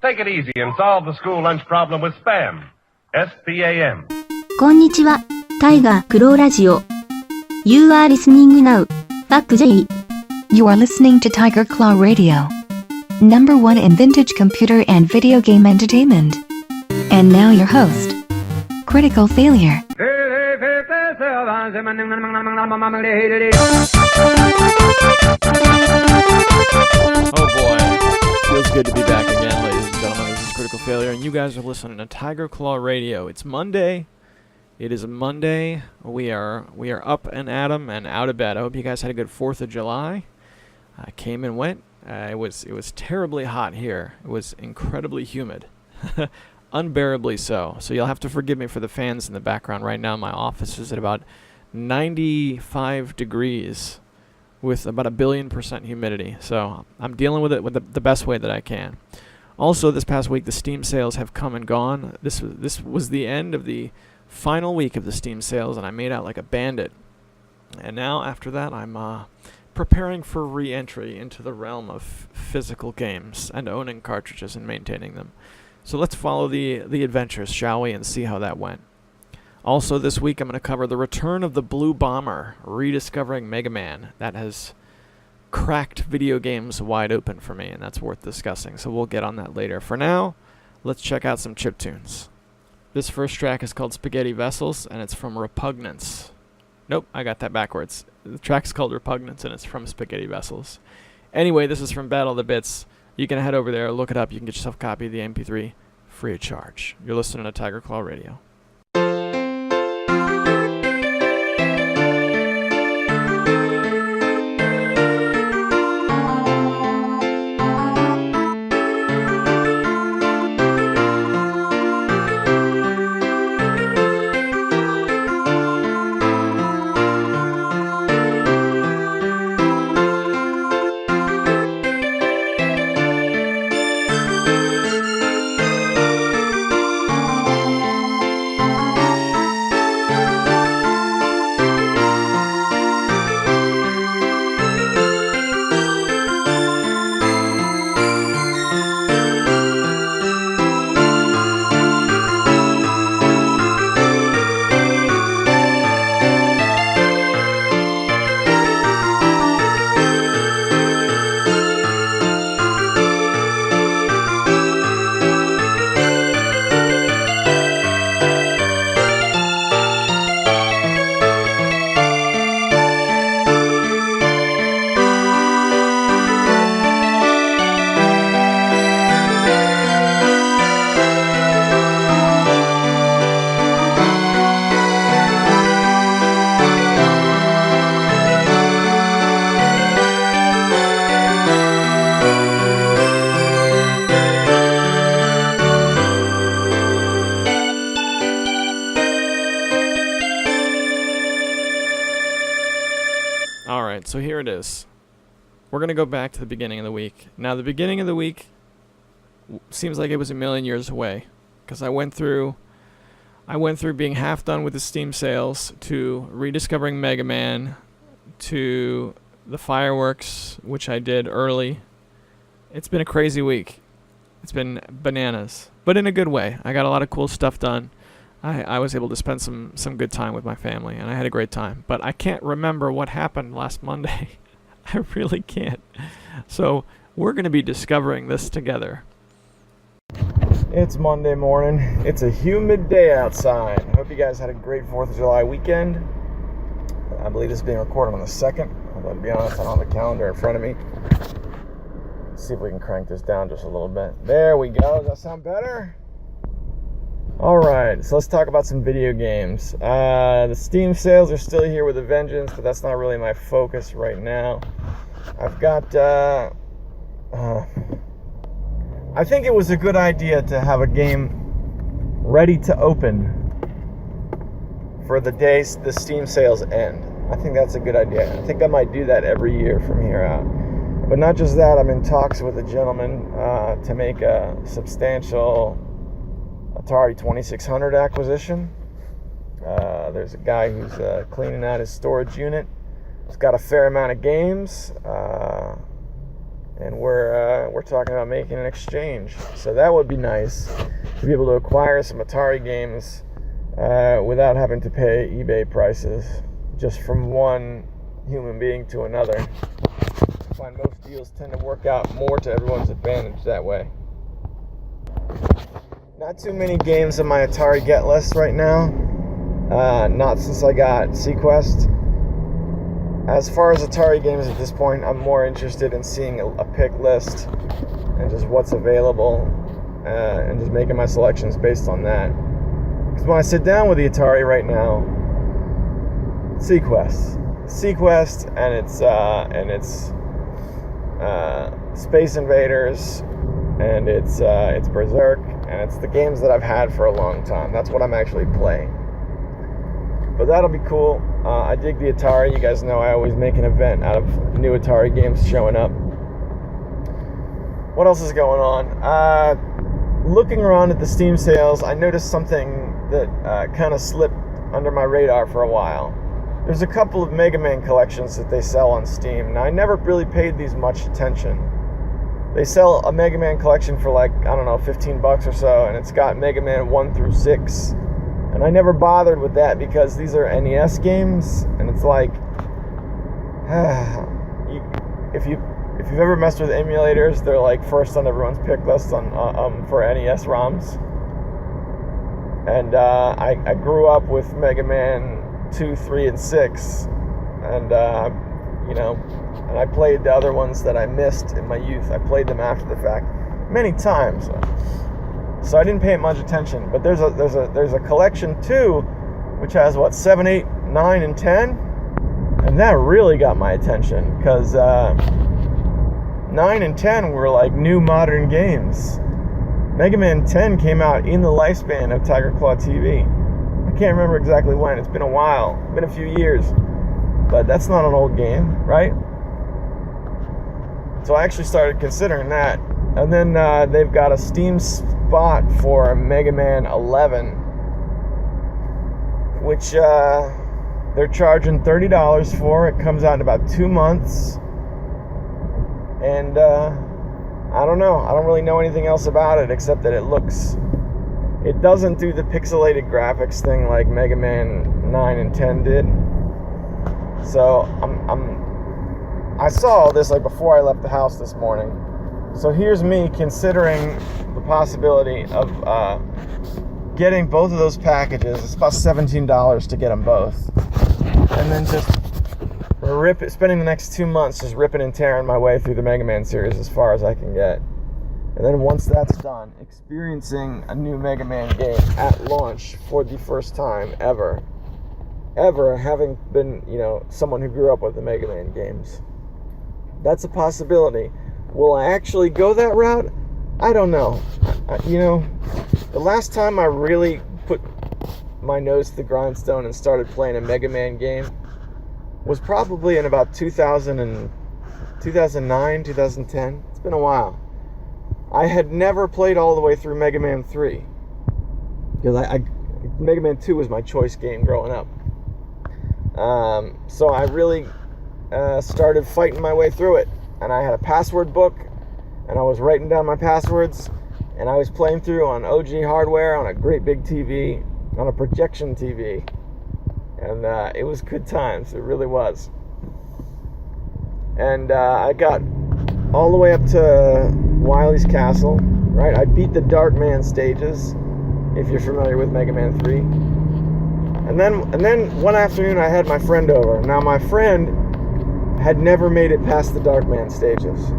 Take it easy and solve the school lunch problem with SPAM. S-P-A-M. こんにちは、タイガークローラジオ。You are listening now. Back J. You are listening to Tiger Claw Radio. Number one in vintage computer and video game entertainment. And now your host, Critical Failure. Oh boy, feels good to be back again, ladies and gentlemen. This is Critical Failure, and you guys are listening to Tiger Claw Radio. It's Monday. It is Monday. We are up and at 'em and out of bed. I hope you guys had a good 4th of July. I came and went. It was terribly hot here. It was incredibly humid. Unbearably so. So you'll have to forgive me for the fans in the background. Right now my office is at about 95 degrees with about 1,000,000,000% humidity. So I'm dealing with it with the best way that I can. Also, this past week the Steam sales have come and gone. This was the end of the final week of the Steam sales, and I made out like a bandit. And now after that I'm preparing for re-entry into the realm of physical games and owning cartridges and maintaining them. So let's follow the adventures, shall we, and see how that went. Also this week I'm going to cover the return of the Blue Bomber, rediscovering Mega Man. That has cracked video games wide open for me, and that's worth discussing, so we'll get on that later. For now, let's check out some chiptunes. This first track is called Spaghetti Vessels, and it's from Repugnance. Nope, I got that backwards. The track's called Repugnance, and it's from Spaghetti Vessels. Anyway, this is from Battle of the Bits. You can head over there, look it up. You can get yourself a copy of the MP3 free of charge. You're listening to Tiger Claw Radio. So here it is. We're going to go back to the beginning of the week. Now, the beginning of the week seems like it was a million years away, because I went through being half done with the Steam sales, to rediscovering Mega Man, to the fireworks, which I did early. It's been a crazy week. It's been bananas, but in a good way. I got a lot of cool stuff done. I was able to spend some good time with my family, and I had a great time. But I can't remember what happened last Monday. I really can't. So we're going to be discovering this together. It's Monday morning. It's a humid day outside. I hope you guys had a great 4th of July weekend. I believe this is being recorded on the 2nd. Although, to be honest, I don't have a calendar in front of me. Let's see if we can crank this down just a little bit. There we go. Does that sound better? Alright, so let's talk about some video games. The Steam sales are still here with a vengeance, but that's not really my focus right now. I've got, I think it was a good idea to have a game ready to open for the days the Steam sales end. I think that's a good idea. I think I might do that every year from here out. But not just that, I'm in talks with a gentleman to make a substantial Atari 2600 acquisition. There's a guy who's cleaning out his storage unit. He's got a fair amount of games, and we're talking about making an exchange. So that would be nice to be able to acquire some Atari games without having to pay eBay prices, just from one human being to another. I find most deals tend to work out more to everyone's advantage that way. Not too many games on my Atari get list right now. Not since I got Sequest. As far as Atari games at this point, I'm more interested in seeing a pick list and just what's available, and just making my selections based on that. Because when I sit down with the Atari right now, Sequest, and it's Space Invaders, and it's Berserk, and it's the games that I've had for a long time. That's what I'm actually playing. But that'll be cool. I dig the Atari. You guys know I always make an event out of new Atari games showing up. What else is going on? Looking around at the Steam sales, I noticed something that kind of slipped under my radar for a while. There's a couple of Mega Man collections that they sell on Steam. Now, I never really paid these much attention. They sell a Mega Man collection for like, I don't know, $15 or so, and it's got Mega Man 1 through 6. And I never bothered with that because these are NES games, and it's like, if you've ever messed with emulators, they're like first on everyone's pick list on for NES ROMs. And I grew up with Mega Man 2, 3, and 6, and and I played the other ones that I missed in my youth. I played them after the fact many times. So I didn't pay much attention, but there's a collection too, which has 7, 8, 9, and 10, and that really got my attention because 9 and 10 were like new modern games. Mega Man 10 came out in the lifespan of Tiger Claw TV. I can't remember exactly when. It's been a while, been a few years, but that's not an old game, right? So I actually started considering that, and then they've got a Steam spot for Mega Man 11, which they're charging $30 for. It comes out in about 2 months, and I don't know. I don't really know anything else about it except that it doesn't do the pixelated graphics thing like Mega Man 9 and 10 did. So I saw all this like before I left the house this morning. So here's me considering the possibility of getting both of those packages. It's about $17 to get them both, and then just spending the next 2 months just ripping and tearing my way through the Mega Man series as far as I can get. And then once that's done, experiencing a new Mega Man game at launch for the first time ever, having been, someone who grew up with the Mega Man games. That's a possibility. Will I actually go that route? I don't know. The last time I really put my nose to the grindstone and started playing a Mega Man game was probably in about 2009, 2010. It's been a while. I had never played all the way through Mega Man 3 because Mega Man 2 was my choice game growing up. So I really started fighting my way through it, and I had a password book, and I was writing down my passwords, and I was playing through on OG hardware on a great big TV, on a projection TV, and it was good times. It really was. And I got all the way up to Wily's Castle, right? I beat the Dark Man stages, if you're familiar with Mega Man 3. And then one afternoon I had my friend over. Now my friend had never made it past the Dark Man stages.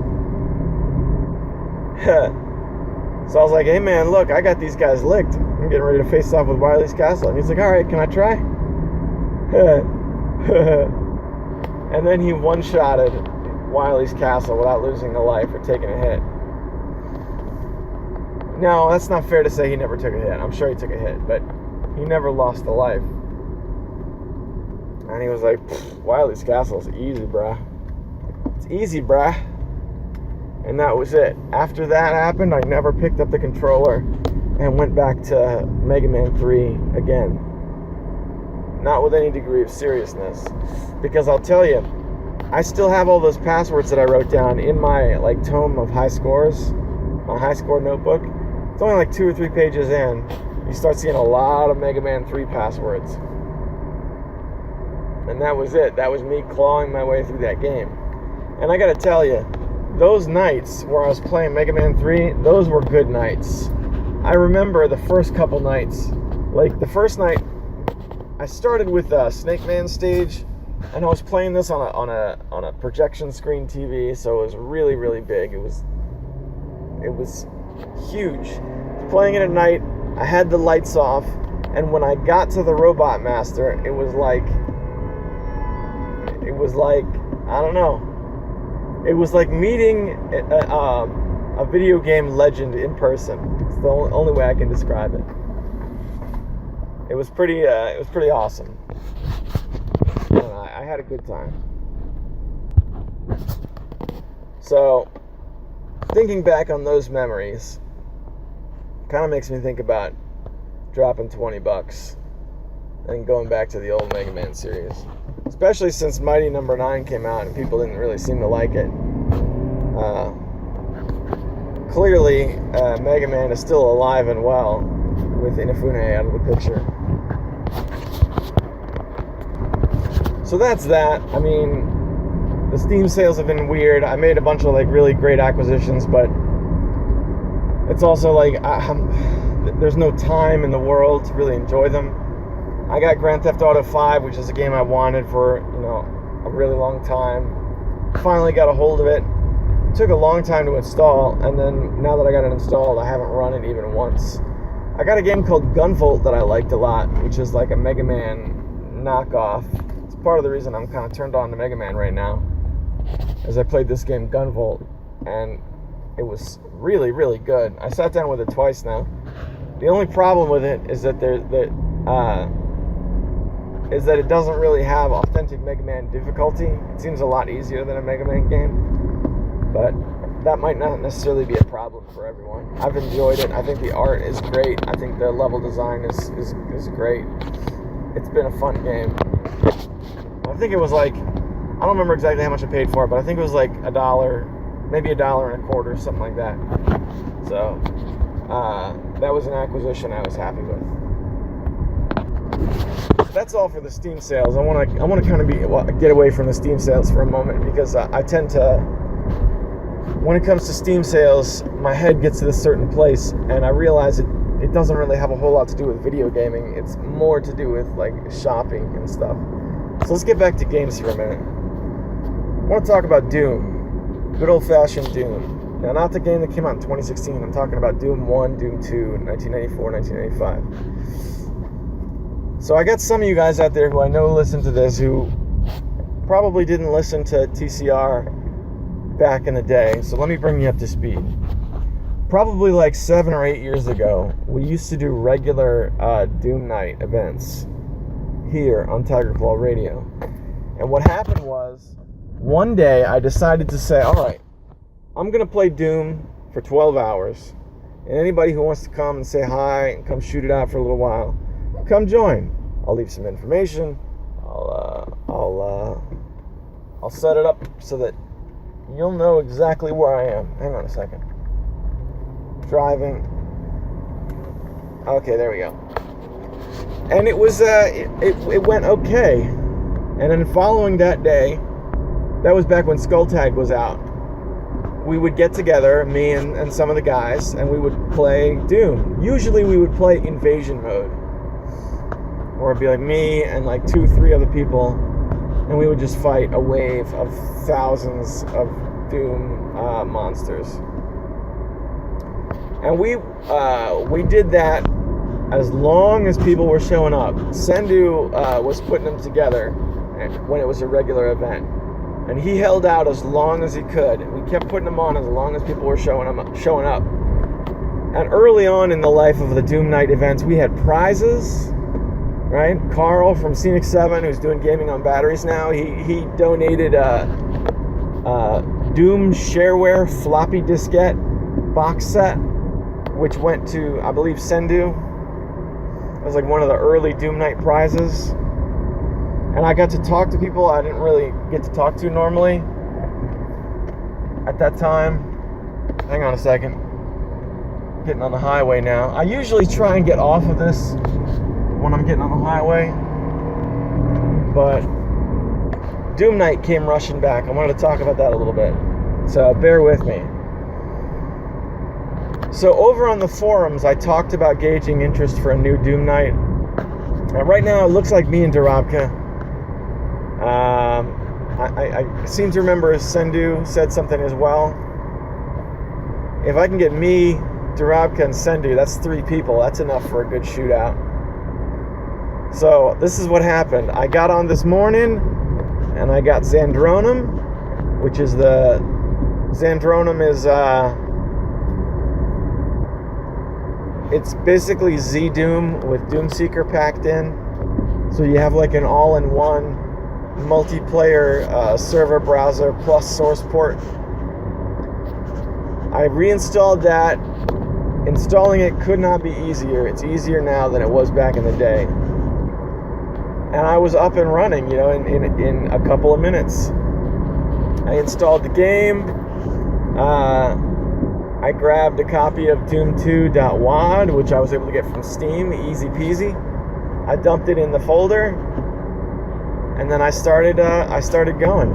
So I was like, hey man, look, I got these guys licked. I'm getting ready to face off with Wily's Castle. And he's like, alright, can I try? And then he one-shotted Wily's Castle without losing a life or taking a hit. No, that's not fair to say he never took a hit. I'm sure he took a hit, but he never lost a life. And he was like, Wily's Castle's easy, bruh. It's easy, bruh. And that was it. After that happened, I never picked up the controller and went back to Mega Man 3 again. Not with any degree of seriousness. Because I'll tell you, I still have all those passwords that I wrote down in my like tome of high scores, my high score notebook. It's only like 2 or 3 pages in. You start seeing a lot of Mega Man 3 passwords. And that was it. That was me clawing my way through that game. And I gotta tell you, those nights where I was playing Mega Man 3, those were good nights. I remember the first couple nights. Like the first night, I started with Snake Man stage, and I was playing this on a projection screen TV, so it was really, really big. It was huge. Playing it at night, I had the lights off, and when I got to the Robot Master, it was like I don't know. It was like meeting a video game legend in person. It's the only way I can describe it. It was pretty awesome. I had a good time. So, thinking back on those memories kind of makes me think about dropping $20 and going back to the old Mega Man series. Especially since Mighty Number 9 came out and people didn't really seem to like it. Clearly, Mega Man is still alive and well with Inafune out of the picture. So that's that. I mean, the Steam sales have been weird. I made a bunch of like really great acquisitions, but it's also like there's no time in the world to really enjoy them. I got Grand Theft Auto 5, which is a game I wanted for, a really long time. Finally got a hold of it. It took a long time to install, and then now that I got it installed, I haven't run it even once. I got a game called Gunvolt that I liked a lot, which is like a Mega Man knockoff. It's part of the reason I'm kind of turned on to Mega Man right now, as I played this game Gunvolt, and it was really, really good. I sat down with it twice now. The only problem with it is that it doesn't really have authentic Mega Man difficulty. It seems a lot easier than a Mega Man game, but that might not necessarily be a problem for everyone. I've enjoyed it. I think the art is great. I think the level design is great. It's been a fun game. I think it was like, I don't remember exactly how much I paid for it, but I think it was like $1, maybe $1.25, something like that. So that was an acquisition I was happy with. That's all for the Steam sales. I want to kind of get away from the Steam sales for a moment, because I tend to, when it comes to Steam sales, my head gets to this certain place, and I realize it doesn't really have a whole lot to do with video gaming. It's more to do with like shopping and stuff. So let's get back to games for a minute. I want to talk about Doom. Good old-fashioned Doom. Now, not the game that came out in 2016. I'm talking about Doom 1, Doom 2, 1994, 1995. So I got some of you guys out there who I know listen to this who probably didn't listen to TCR back in the day. So let me bring you up to speed. Probably like 7 or 8 years ago, we used to do regular Doom Night events here on Tiger Claw Radio. And what happened was, one day I decided to say, all right, I'm going to play Doom for 12 hours. And anybody who wants to come and say hi and come shoot it out for a little while, come join. I'll leave some information. I'll set it up so that you'll know exactly where I am. Hang on a second. Driving. Okay, there we go. And it was it went okay. And then following that day, that was back when Skull Tag was out, we would get together, me and some of the guys, and we would play Doom. Usually we would play Invasion mode, or it'd be like me and like 2-3 other people, and we would just fight a wave of thousands of Doom monsters. And we did that as long as people were showing up. Sendu was putting them together when it was a regular event, and he held out as long as he could. We kept putting them on as long as people were showing up. And early on in the life of the Doom Night events, we had prizes, right? Carl from Scenic 7, who's doing gaming on batteries now, he donated a Doom Shareware floppy diskette box set, which went to, I believe, Sendu. It was like one of the early Doom Night prizes. And I got to talk to people I didn't really get to talk to normally at that time. Hang on a second. Getting on the highway now. I usually try and get off of this when I'm getting on the highway, but Doom Night came rushing back. I wanted to talk about that a little bit, so bear with me. So over on the forums, I talked about gauging interest for a new Doom Night. And right now, it looks like me and Durabka. I seem to remember Sendu said something as well. If I can get me, Durabka, and Sendu, that's 3 people. That's enough for a good shootout. So this is what happened. I got on this morning, and I got Zandronum, which is Zandronum is, it's basically Z-Doom with Doomseeker packed in. So you have like an all-in-one multiplayer server browser plus source port. I reinstalled that. Installing it could not be easier. It's easier now than it was back in the day. And I was up and running, in a couple of minutes. I installed the game. I grabbed a copy of Doom2.wad, which I was able to get from Steam, easy peasy. I dumped it in the folder, and then I started going.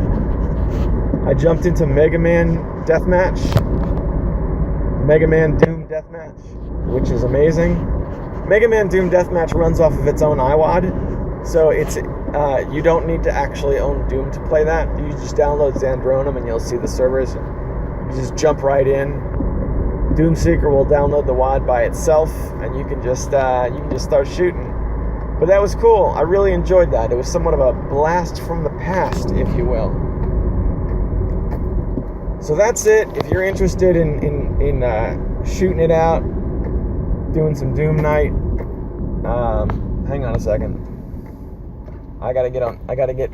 I jumped into Mega Man Deathmatch, Mega Man Doom Deathmatch, which is amazing. Mega Man Doom Deathmatch runs off of its own iWad, so it's you don't need to actually own Doom to play that. You just download Zandronum and you'll see the servers. You just jump right in. Doomseeker will download the WAD by itself, and you can just start shooting. But that was cool. I really enjoyed that. It was somewhat of a blast from the past, if you will. So that's it. If you're interested in shooting it out, doing some Doom Night, hang on a second. I gotta get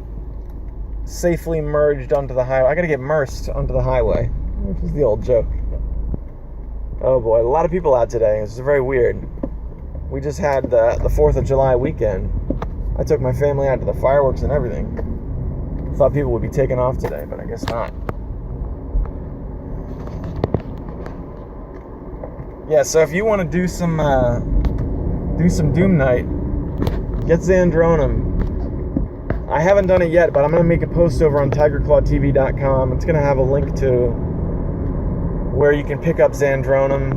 safely merged onto the highway. I gotta get mersed onto the highway, which is the old joke. Oh boy, a lot of people out today. It's very weird. We just had the 4th of July weekend. I took my family out to the fireworks and everything. Thought people would be taking off today, but I guess not. Yeah, so if you want to do some Doom Night, get Zandronum. I haven't done it yet, but I'm going to make a post over on TigerClawTV.com. It's going to have a link to where you can pick up Zandronum,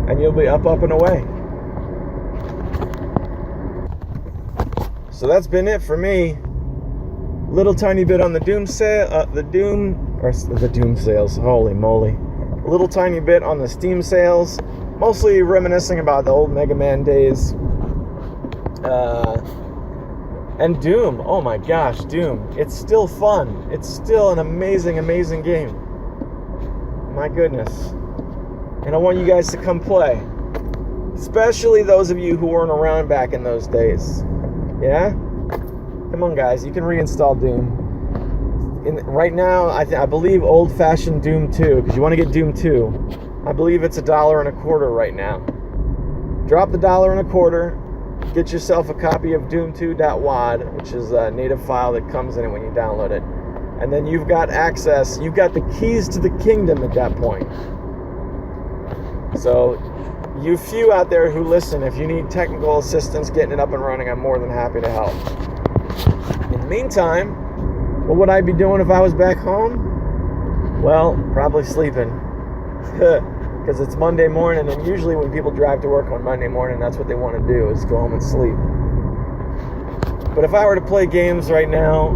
and you'll be up and away. So that's been it for me. Little tiny bit on the Doom sales. Holy moly! A little tiny bit on the Steam sales, mostly reminiscing about the old Mega Man days. And Doom, oh my gosh, Doom. It's still fun. It's still an amazing, amazing game. My goodness. And I want you guys to come play. Especially those of you who weren't around back in those days. Yeah? Come on, guys. You can reinstall Doom. Right now, I believe old-fashioned Doom 2, because you want to get Doom 2. I believe it's $1.25 right now. Drop the $1.25. Get yourself a copy of Doom2.wad, which is a native file that comes in it when you download it. And then you've got access, you've got the keys to the kingdom at that point. So, you few out there who listen, if you need technical assistance getting it up and running, I'm more than happy to help. In the meantime, what would I be doing if I was back home? Well, probably sleeping. Because it's Monday morning, and usually when people drive to work on Monday morning, that's what they want to do, is go home and sleep. But if I were to play games right now,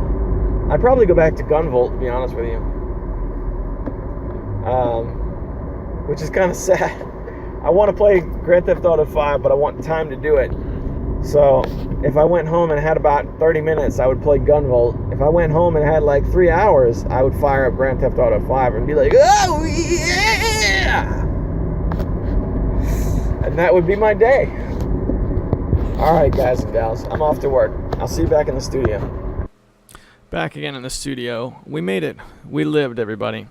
I'd probably go back to Gunvolt, to be honest with you. Which is kind of sad. I want to play Grand Theft Auto 5, but I want time to do it. So, if I went home and had about 30 minutes, I would play Gunvolt. If I went home and had like 3 hours, I would fire up Grand Theft Auto 5 and be like, oh yeah! And that would be my day. Alright, guys and gals, I'm off to work. I'll see you back in the studio. Back again in the studio. We made it. We lived, everybody.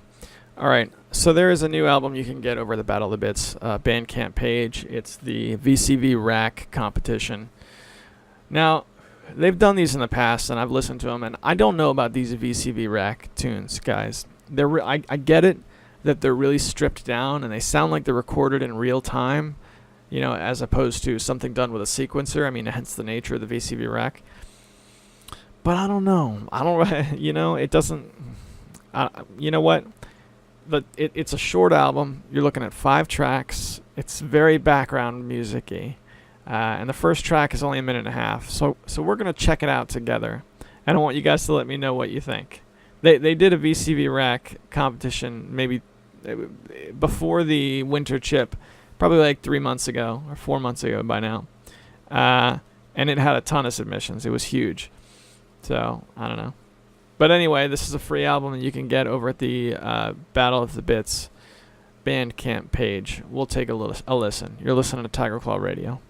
Alright, so there is a new album you can get over the Battle of the Bits Bandcamp page. It's the VCV Rack competition. Now, they've done these in the past, and I've listened to them, and I don't know about these VCV rack tunes, guys. I get it that they're really stripped down, and they sound like they're recorded in real time, you know, as opposed to something done with a sequencer. I mean, hence the nature of the VCV rack. But I don't know. You know, it doesn't, you know what? It's a short album. You're looking at 5 tracks. It's very background music-y. And the first track is only a minute and a half. So we're going to check it out together. And I want you guys to let me know what you think. They did a VCV rack competition maybe before the winter chip, probably like 3 months ago or 4 months ago by now. And it had a ton of submissions. It was huge. So, I don't know. But anyway, this is a free album that you can get over at the Battle of the Bits Bandcamp page. We'll take a listen. You're listening to Tiger Claw Radio.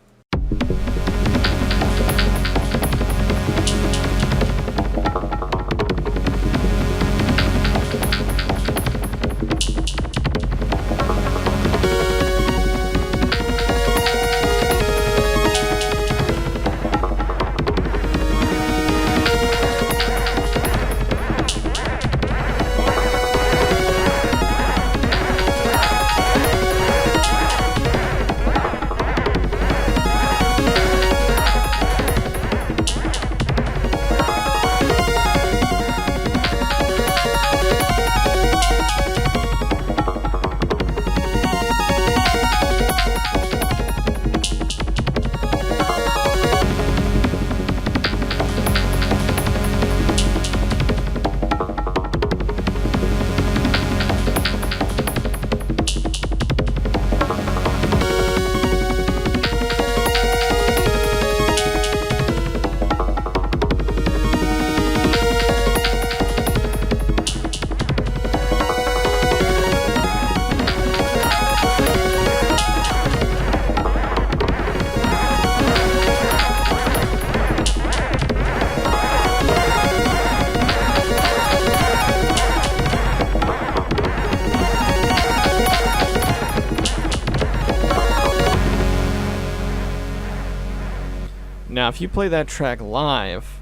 Now, if you play that track live,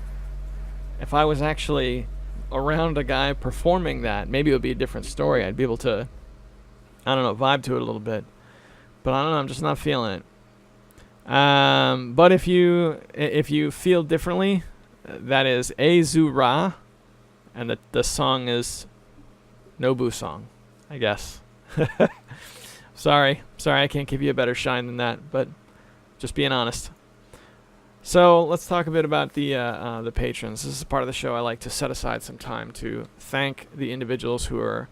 if I was actually around a guy performing that, maybe it would be a different story. I'd be able to, I don't know, vibe to it a little bit. But I don't know, I'm just not feeling it. But if you feel differently, that is Azura, and the song is Nobu song, I guess. Sorry, I can't give you a better shine than that, but just being honest. So let's talk a bit about the patrons. This is a part of the show I like to set aside some time to thank the individuals who are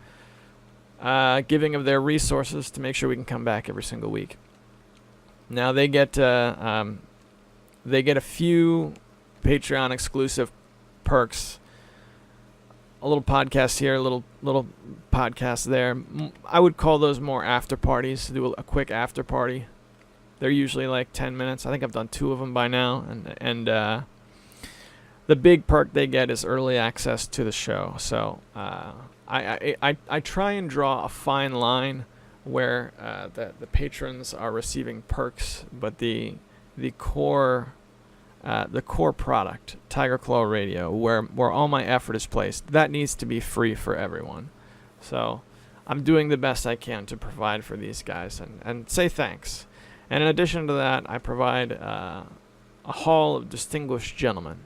giving of their resources to make sure we can come back every single week. Now they get a few Patreon exclusive perks. A little podcast here, a little podcast there. I would call those more after parties. Do a quick after party. They're usually like 10 minutes. I think I've done 2 of them by now. And the big perk they get is early access to the show. So I try and draw a fine line where the patrons are receiving perks, but the core product, Tiger Claw Radio, where all my effort is placed, that needs to be free for everyone. So I'm doing the best I can to provide for these guys and say thanks. And in addition to that, I provide a hall of distinguished gentlemen.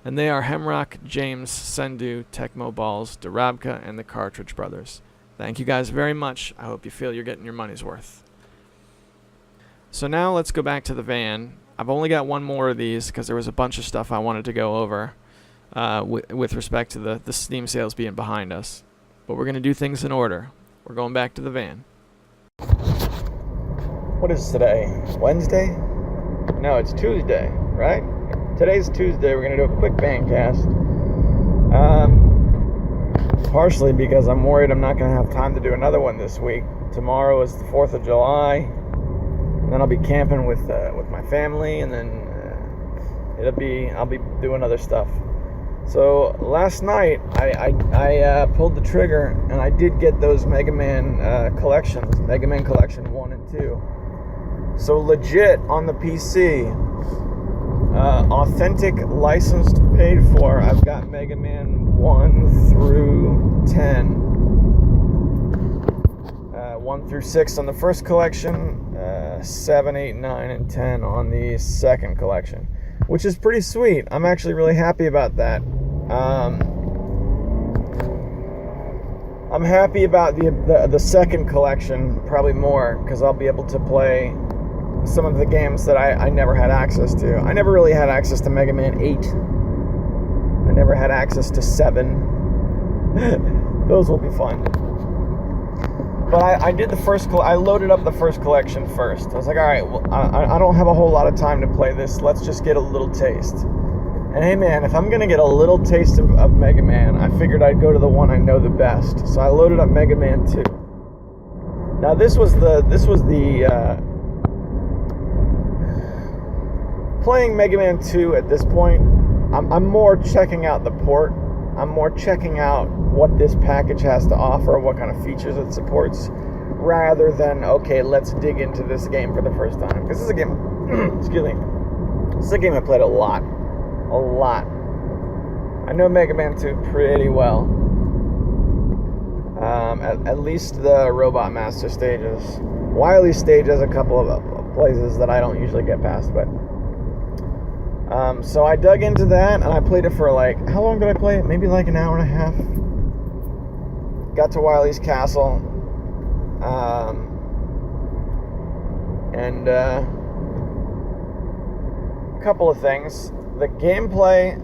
And they are Hemrock, James, Sendu, Tecmo Balls, Darabka, and the Cartridge Brothers. Thank you guys very much. I hope you feel you're getting your money's worth. So now let's go back to the van. I've only got one more of these because there was a bunch of stuff I wanted to go over with respect to the Steam sales being behind us. But we're going to do things in order. We're going back to the van. What is today? Wednesday? No, it's Tuesday, right? Today's Tuesday. We're going to do a quick Bandcast. Partially because I'm worried I'm not going to have time to do another one this week. Tomorrow is the 4th of July. And then I'll be camping with my family, and then I'll be doing other stuff. So last night I pulled the trigger, and I did get those Mega Man collections, Mega Man Collection 1 and 2. So legit on the PC, Authentic, licensed, paid for. I've got Mega Man 1 through 10. 1 through 6 on the first collection, 7, 8, 9, and 10 on the second collection, which is pretty sweet. I'm actually really happy about that. I'm happy about the second collection probably more, because I'll be able to play some of the games that I never had access to. I never really had access to Mega Man 8. I never had access to 7. Those will be fun. But I did the first. I loaded up the first collection first. I was like, all right, well, I don't have a whole lot of time to play this. Let's just get a little taste. And hey, man, if I'm gonna get a little taste of Mega Man, I figured I'd go to the one I know the best. So I loaded up Mega Man 2. Now this was the playing Mega Man 2 at this point. I'm more checking out the port. I'm more checking out what this package has to offer, what kind of features it supports, rather than, okay, let's dig into this game for the first time. Because this is a game, excuse me, this is a game I played a lot. I know Mega Man 2 pretty well. At least the Robot Master stages. Wily stage has a couple of places that I don't usually get past, but... so I dug into that, and I played it for like, how long did I play it? Maybe like an hour and a half. Got to Wily's castle. And a couple of things. The gameplay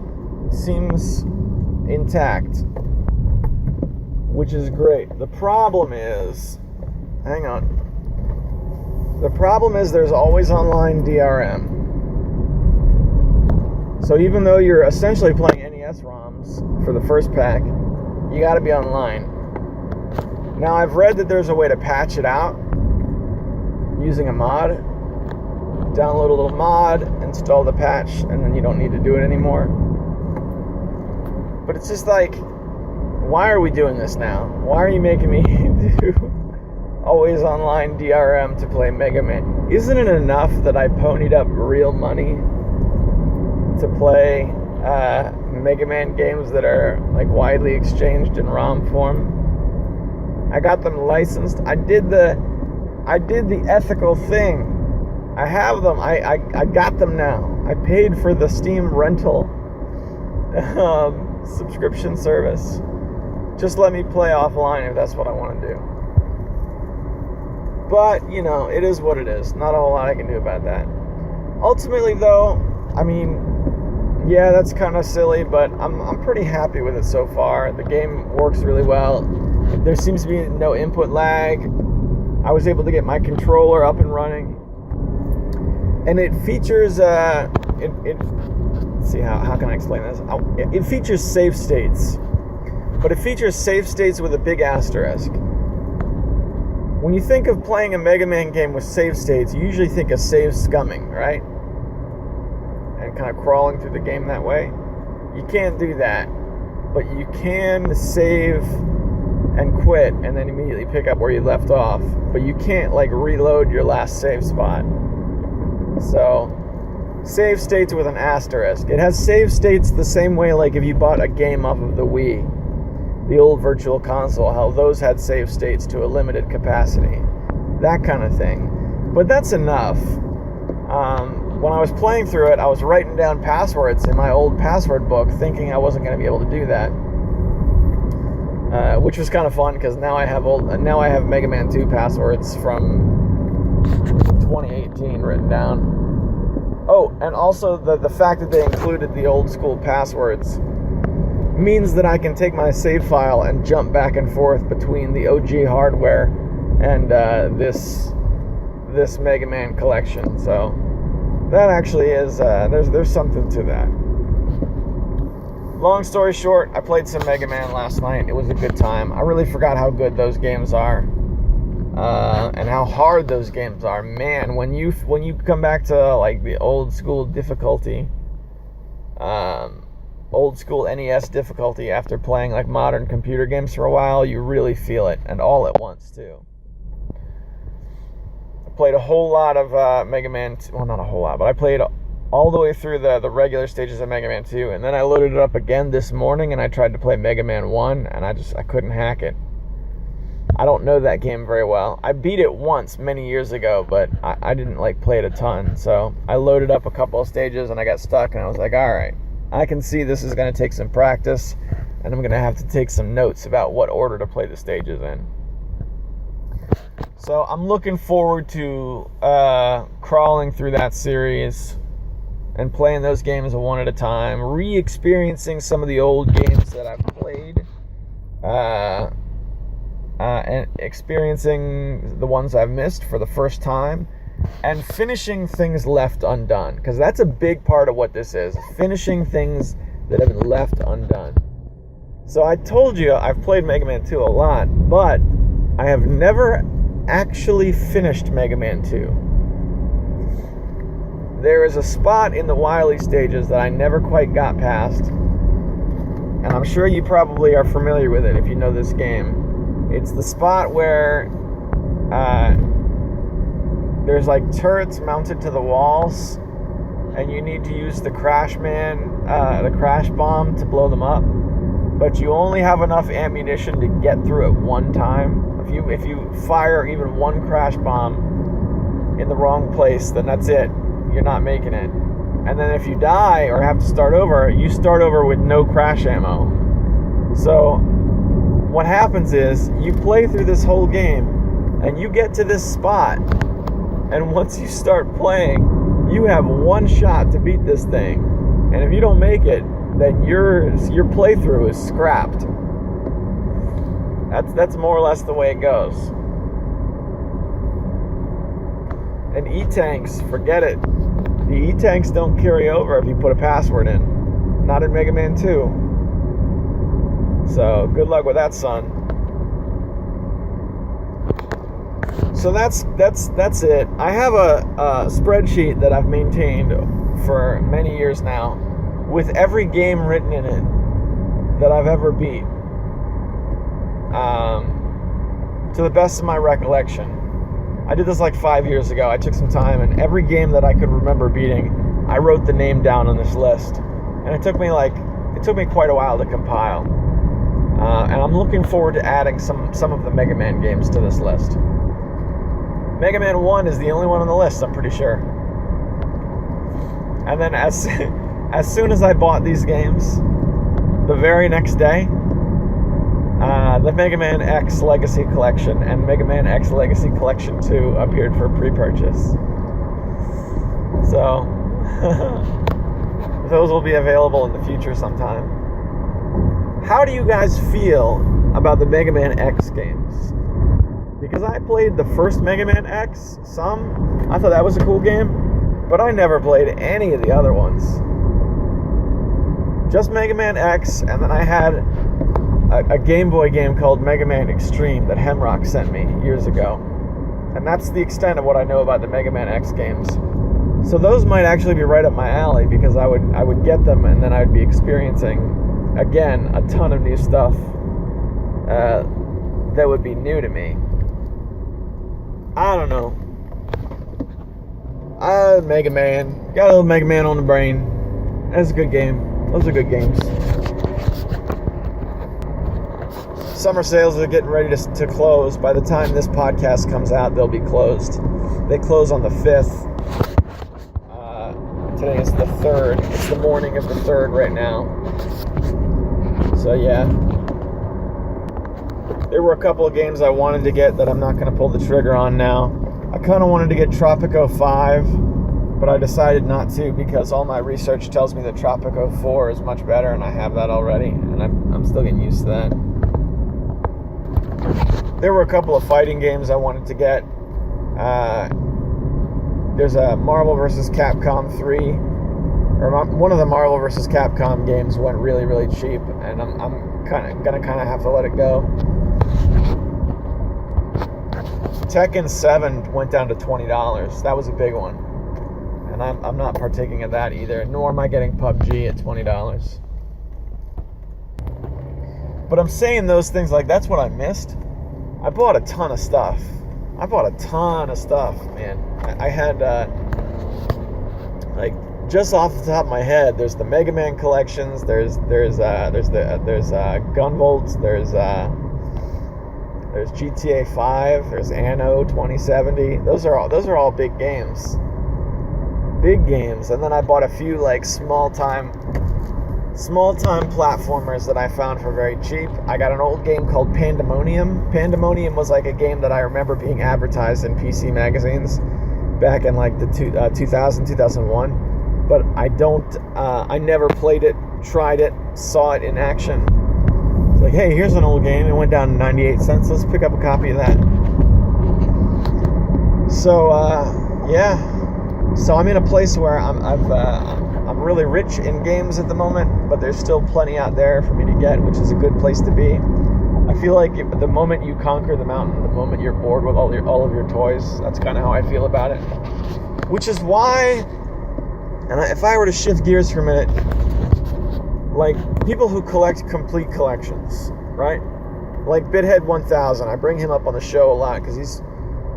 seems intact, which is great. The problem is, hang on. The problem is there's always online DRM. So even though you're essentially playing NES ROMs for the first pack, you gotta be online. Now I've read that there's a way to patch it out using a mod. Download a little mod, install the patch, and then you don't need to do it anymore. But it's just like, why are we doing this now? Why are you making me do always online DRM to play Mega Man? Isn't it enough that I ponied up real money to play Mega Man games that are like widely exchanged in ROM form? I got them licensed. I did the ethical thing. I have them. I got them now. I paid for the Steam rental subscription service. Just let me play offline if that's what I want to do. But, you know, it is what it is. Not a whole lot I can do about that. Ultimately, though, I mean, yeah, that's kind of silly, but I'm pretty happy with it so far. The game works really well. There seems to be no input lag. I was able to get my controller up and running. And it features, let's see, how can I explain this? It features save states. But it features save states with a big asterisk. When you think of playing a Mega Man game with save states, you usually think of save scumming, right? And kind of crawling through the game that way. You can't do that. But you can save and quit and then immediately pick up where you left off. But you can't, like, reload your last save spot. So, save states with an asterisk. It has save states the same way, like if you bought a game off of the Wii, the old Virtual Console, how those had save states to a limited capacity. That kind of thing. But that's enough. When I was playing through it, I was writing down passwords in my old password book, thinking I wasn't going to be able to do that. Which was kind of fun, because now I have Mega Man 2 passwords from 2018 written down. Oh, and also the fact that they included the old school passwords means that I can take my save file and jump back and forth between the OG hardware and this Mega Man collection. So that actually is there's something to that. Long story short, I played some Mega Man last night. It was a good time. I really forgot how good those games are. And how hard those games are. Man, when you come back to like the old school difficulty, old school NES difficulty after playing like modern computer games for a while, you really feel it, and all at once too. I played a whole lot of Mega Man, well, not a whole lot, but I played all the way through the regular stages of Mega Man 2, and then I loaded it up again this morning and I tried to play Mega Man 1, and I couldn't hack it. I don't know that game very well. I beat it once many years ago, but I didn't play it a ton. So I loaded up a couple of stages and I got stuck, and I was like, alright, I can see this is going to take some practice, and I'm going to have to take some notes about what order to play the stages in. So I'm looking forward to crawling through that series and playing those games one at a time, re-experiencing some of the old games that I've played, and experiencing the ones I've missed for the first time, and finishing things left undone, because that's a big part of what this is, finishing things that have been left undone. So I told you I've played Mega Man 2 a lot, but I have never actually finished Mega Man 2. There is a spot in the Wily stages that I never quite got past, and I'm sure you probably are familiar with it if you know this game. It's the spot where there's turrets mounted to the walls, and you need to use the crash bomb to blow them up, but you only have enough ammunition to get through it one time. If you fire even one crash bomb in the wrong place, then that's it. You're not making it. And then if you die or have to start over, you start over with no crash ammo. So what happens is you play through this whole game and you get to this spot, and once you start playing, you have one shot to beat this thing. And if you don't make it, then your playthrough is scrapped. That's more or less the way it goes. And E-Tanks, forget it. The E-Tanks don't carry over if you put a password in. Not in Mega Man 2. So, good luck with that, son. So that's it. I have a spreadsheet that I've maintained for many years now with every game written in it that I've ever beat. To the best of my recollection. I did this 5 years ago. I took some time, and every game that I could remember beating, I wrote the name down on this list. And it took me quite a while to compile. And I'm looking forward to adding some of the Mega Man games to this list. Mega Man 1 is the only one on the list, I'm pretty sure. And then as soon as I bought these games, the very next day, the Mega Man X Legacy Collection and Mega Man X Legacy Collection 2 appeared for pre-purchase. So, those will be available in the future sometime. How do you guys feel about the Mega Man X games? Because I played the first Mega Man X some. I thought that was a cool game, but I never played any of the other ones. Just Mega Man X, and then I had a Game Boy game called Mega Man Extreme that Hemrock sent me years ago. And that's the extent of what I know about the Mega Man X games. So those might actually be right up my alley, because I would get them, and then I'd be experiencing, again, a ton of new stuff that would be new to me. I don't know. Mega Man. Got a little Mega Man on the brain. That's a good game. Those are good games. Summer sales are getting ready to close. By the time this podcast comes out, they'll be closed. They close on the 5th. Today is the 3rd. It's the morning of the 3rd right now. So yeah. There were a couple of games I wanted to get that I'm not going to pull the trigger on now. I kind of wanted to get Tropico 5, but I decided not to because all my research tells me that Tropico 4 is much better, and I have that already, and I'm still getting used to that. There were a couple of fighting games I wanted to get. There's a Marvel vs. Capcom 3, or one of the Marvel vs. Capcom games went really, really cheap, and I'm gonna have to let it go. Tekken 7 went down to $20. That was a big one, and I'm not partaking of that either. Nor am I getting PUBG at $20. But I'm saying those things like that's what I missed. I bought a ton of stuff. Man. I had just off the top of my head, there's the Mega Man collections. There's Gunvolt. There's GTA 5. There's Anno 2070. Those are all big games. Big games. And then I bought a few like small time platformers that I found for very cheap. I got an old game called Pandemonium. Pandemonium was like a game that I remember being advertised in PC magazines back in like the 2000, 2001. But I never played it, tried it, saw it in action. It's like, hey, here's an old game. It went down to 98 cents. Let's pick up a copy of that. So, yeah. So I'm in a place where I'm really rich in games at the moment, but there's still plenty out there for me to get, which is a good place to be. I feel like the moment you conquer the mountain, the moment you're bored with all of your toys, that's kind of how I feel about it. Which is why, and if I were to shift gears for a minute, like people who collect complete collections, right? Like Bithead 1000, I bring him up on the show a lot because he's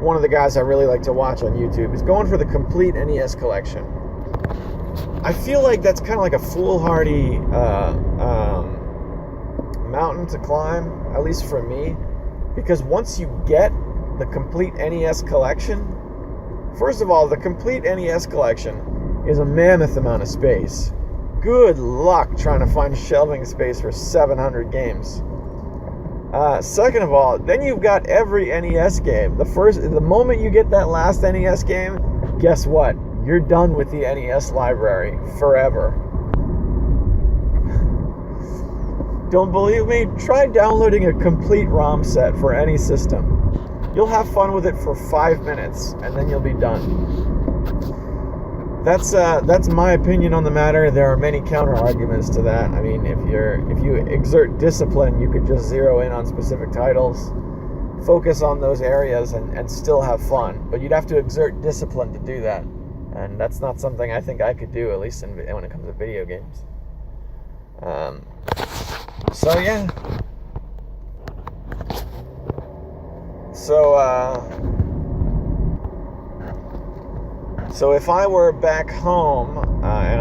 one of the guys I really like to watch on YouTube. He's going for the complete NES collection. I feel like that's kind of like a foolhardy mountain to climb, at least for me, because once you get the complete NES collection, first of all, the complete NES collection is a mammoth amount of space. Good luck trying to find shelving space for 700 games. Second of all, then you've got every NES game. The moment you get that last NES game, guess what? You're done with the NES library forever. Don't believe me? Try downloading a complete ROM set for any system. You'll have fun with it for 5 minutes, and then you'll be done. That's my opinion on the matter. There are many counter arguments to that. I mean, if you exert discipline, you could just zero in on specific titles, focus on those areas, and still have fun. But you'd have to exert discipline to do that, and that's not something I think I could do, at least when it comes to video games. So yeah. So if I were back home and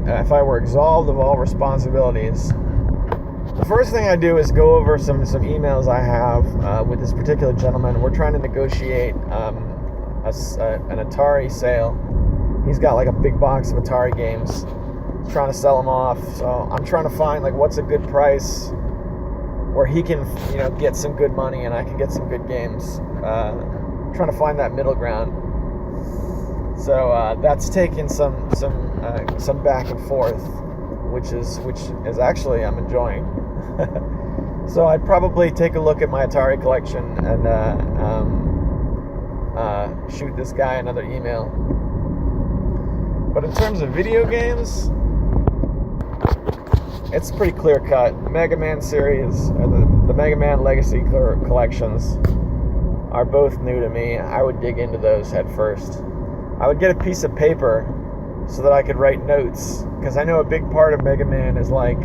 if I were absolved of all responsibilities, the first thing I do is go over some emails I have with this particular gentleman. We're trying to negotiate an Atari sale. He's got like a big box of Atari games. He's trying to sell them off. So I'm trying to find like what's a good price where he can get some good money and I can get some good games. Trying to find that middle ground. So that's taken some back and forth, which is actually I'm enjoying. So I'd probably take a look at my Atari collection and shoot this guy another email. But in terms of video games, it's pretty clear cut. Mega Man series, or the Mega Man Legacy collections, are both new to me. I would dig into those head first. I would get a piece of paper so that I could write notes, because I know a big part of Mega Man is like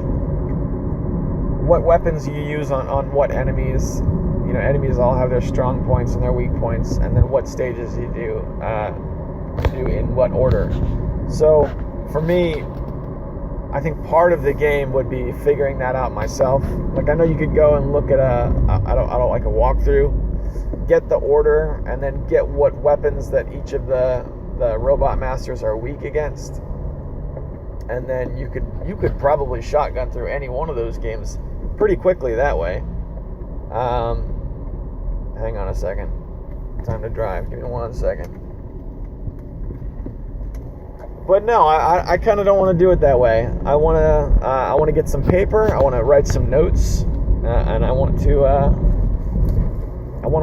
what weapons you use on what enemies. Enemies all have their strong points and their weak points, and then what stages you do in what order. So for me, I think part of the game would be figuring that out myself. Like I know you could go and look at I don't like a walkthrough, get the order, and then get what weapons that each of the robot masters are weak against, and then you could probably shotgun through any one of those games pretty quickly that way. Hang on a second. Time to drive. Give me 1 second. But no, I kind of don't want to do it that way. I want to get some paper. I want to write some notes, and I want to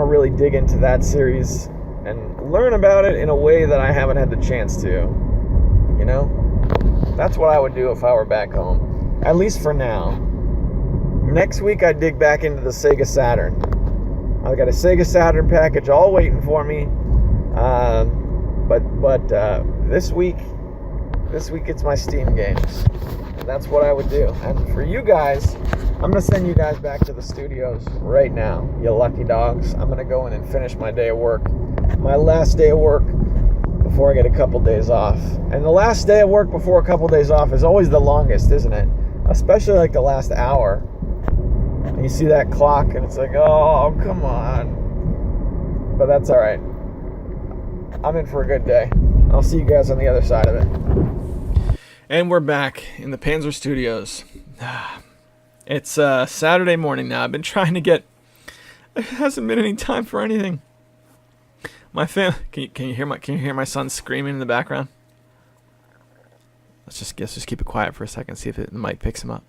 really dig into that series and learn about it in a way that I haven't had the chance to. That's what I would do if I were back home, at least for now. Next week I dig back into the Sega Saturn. I've got a Sega Saturn package all waiting for me. But this week it's my Steam games. And that's what I would do. And for you guys, I'm going to send you guys back to the studios right now, you lucky dogs. I'm going to go in and finish my day of work. My last day of work before I get a couple days off. And the last day of work before a couple days off is always the longest, isn't it? Especially like the last hour. And you see that clock and it's like, oh, come on. But that's all right. I'm in for a good day. I'll see you guys on the other side of it. And we're back in the Panzer Studios. It's Saturday morning now. I've been trying to get... There hasn't been any time for anything. My can you hear my son screaming in the background? Let's just keep it quiet for a second. See if the mic picks him up.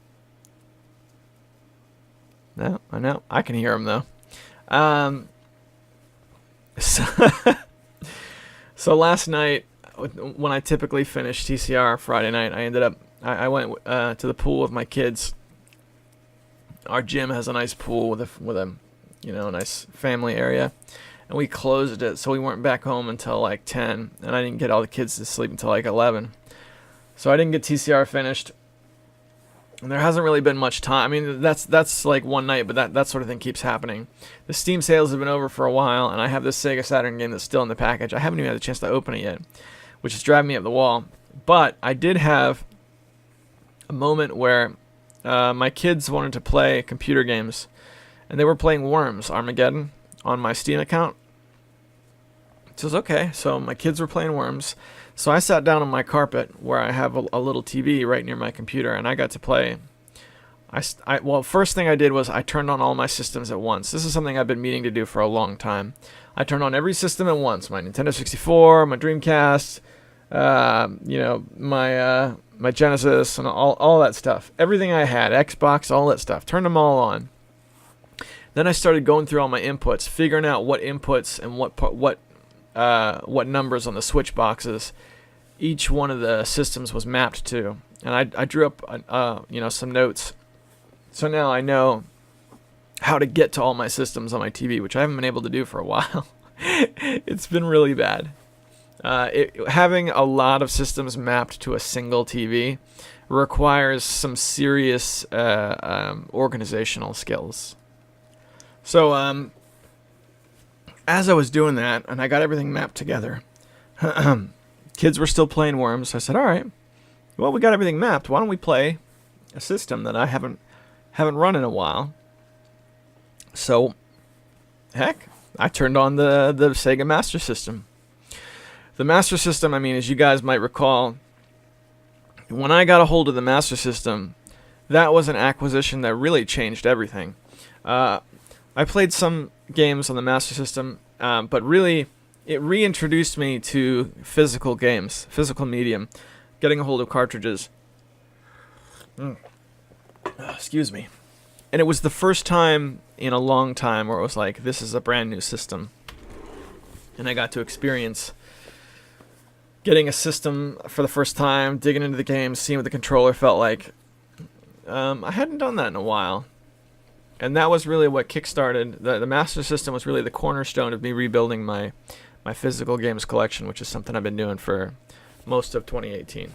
No, I know I can hear him though. So last night, when I typically finish TCR Friday night, I went to the pool with my kids. Our gym has a nice pool with a nice family area, and we closed it, so we weren't back home until like 10, and I didn't get all the kids to sleep until like 11. So I didn't get TCR finished, and there hasn't really been much time. I mean, that's like one night, but that sort of thing keeps happening. The Steam sales have been over for a while, and I have this Sega Saturn game that's still in the package. I haven't even had a chance to open it yet, which is driving me up the wall. But I did have a moment where my kids wanted to play computer games, and they were playing Worms Armageddon on my Steam account. So it was okay. So my kids were playing Worms. So I sat down on my carpet where I have a little TV right near my computer, and I got to play. First thing I did was I turned on all my systems at once. This is something I've been meaning to do for a long time. I turned on every system at once. My Nintendo 64, my Dreamcast, my Genesis, and all that stuff. Everything I had, Xbox, all that stuff. Turned them all on. Then I started going through all my inputs, figuring out what inputs and what numbers on the switch boxes each one of the systems was mapped to. And I drew up some notes. So now I know how to get to all my systems on my TV, which I haven't been able to do for a while. It's been really bad. Having a lot of systems mapped to a single TV requires some serious organizational skills. So as I was doing that, and I got everything mapped together, kids were still playing Worms. So I said, all right, well, we got everything mapped. Why don't we play a system that I haven't run in a while? So, heck, I turned on the Sega Master System. The Master System, I mean, as you guys might recall, when I got a hold of the Master System, that was an acquisition that really changed everything. I played some games on the Master System, but really, it reintroduced me to physical games, physical medium, getting a hold of cartridges. Excuse me. And it was the first time in a long time where it was like, this is a brand new system. And I got to experience getting a system for the first time, digging into the game, seeing what the controller felt like. I hadn't done that in a while. And that was really what kickstarted. The Master System was really the cornerstone of me rebuilding my physical games collection, which is something I've been doing for most of 2018.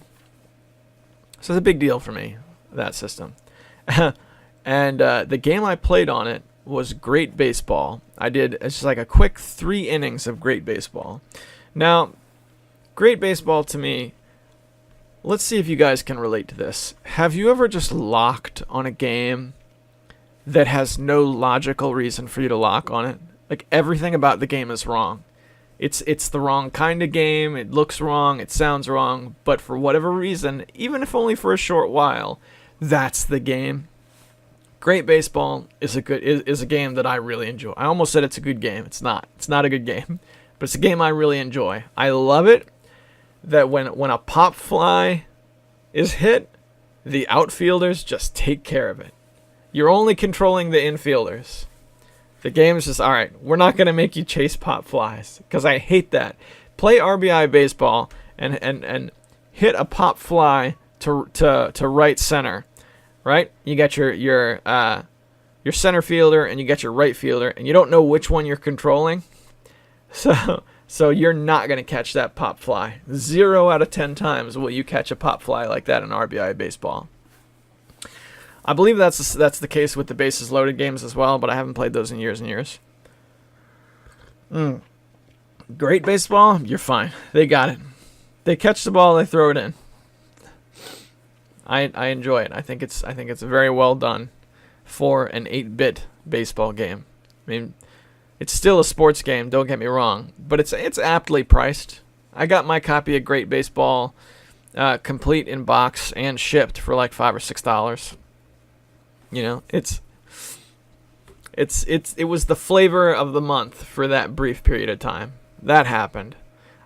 So it's a big deal for me, that system. And the game I played on it was Great Baseball. It's just like a quick 3 innings of Great Baseball. Now, Great Baseball to me, let's see if you guys can relate to this. Have you ever just locked on a game that has no logical reason for you to lock on it? Like, everything about the game is wrong. It's the wrong kind of game, it looks wrong, it sounds wrong, but for whatever reason, even if only for a short while, that's the game. Great Baseball is a game that I really enjoy. I almost said it's a good game. It's not. It's not a good game, but it's a game I really enjoy. I love it that when a pop fly is hit, the outfielders just take care of it. You're only controlling the infielders. The game's just, all right, we're not going to make you chase pop flies, because I hate that. Play RBI baseball and hit a pop fly to right center, right? You got your center fielder and you got your right fielder, and you don't know which one you're controlling. So you're not going to catch that pop fly. 0 out of 10 times will you catch a pop fly like that in RBI baseball. I believe that's the case with the bases loaded games as well, but I haven't played those in years and years. Great baseball, you're fine. They got it. They catch the ball, they throw it in. I enjoy it. I think it's very well done for an 8-bit baseball game. I mean, it's still a sports game, don't get me wrong, but it's aptly priced. I got my copy of Great Baseball complete in box and shipped for like $5 or $6. You know, it was the flavor of the month for that brief period of time. That happened.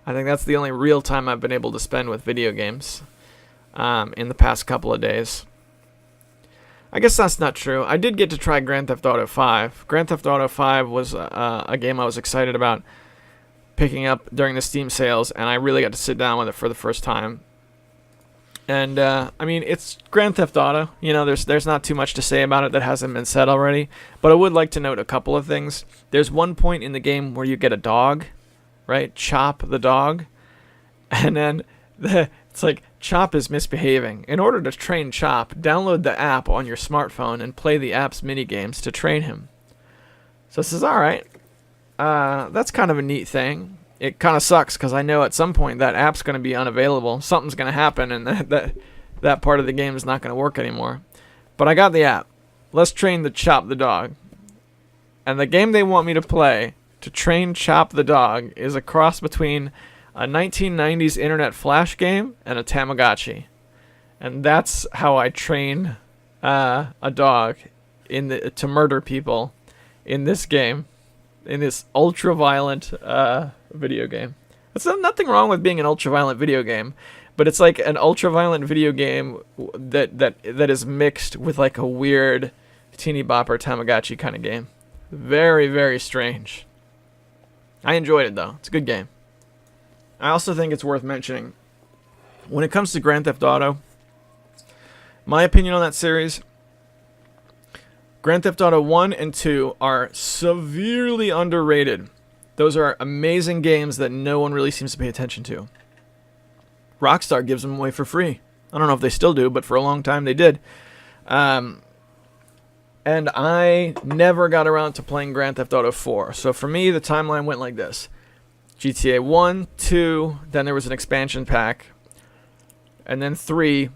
I think that's the only real time I've been able to spend with video games in the past couple of days. I guess that's not true. I did get to try Grand Theft Auto 5. Grand Theft Auto 5 was a game I was excited about picking up during the Steam sales, and I really got to sit down with it for the first time. And, I mean, it's Grand Theft Auto. You know, there's not too much to say about it that hasn't been said already. But I would like to note a couple of things. There's one point in the game where you get a dog, right? Chop the dog. And then it's like, Chop is misbehaving. In order to train Chop, download the app on your smartphone and play the app's minigames to train him. So this is alright. That's kind of a neat thing. It kind of sucks because I know at some point that app's going to be unavailable. Something's going to happen and that part of the game is not going to work anymore. But I got the app. Let's train the Chop the dog. And the game they want me to play to train Chop the dog is a cross between a 1990s internet flash game and a Tamagotchi. And that's how I train a dog to murder people in this game, in this ultra-violent video game. There's nothing wrong with being an ultra-violent video game, but it's like an ultra-violent video game that is mixed with like a weird teeny bopper Tamagotchi kind of game. Very, very strange. I enjoyed it though. It's a good game. I also think it's worth mentioning, when it comes to Grand Theft Auto, my opinion on that series, Grand Theft Auto 1 and 2 are severely underrated. Those are amazing games that no one really seems to pay attention to. Rockstar gives them away for free. I don't know if they still do, but for a long time they did. And I never got around to playing Grand Theft Auto 4. So for me, the timeline went like this. GTA 1, 2, then there was an expansion pack, and then 3,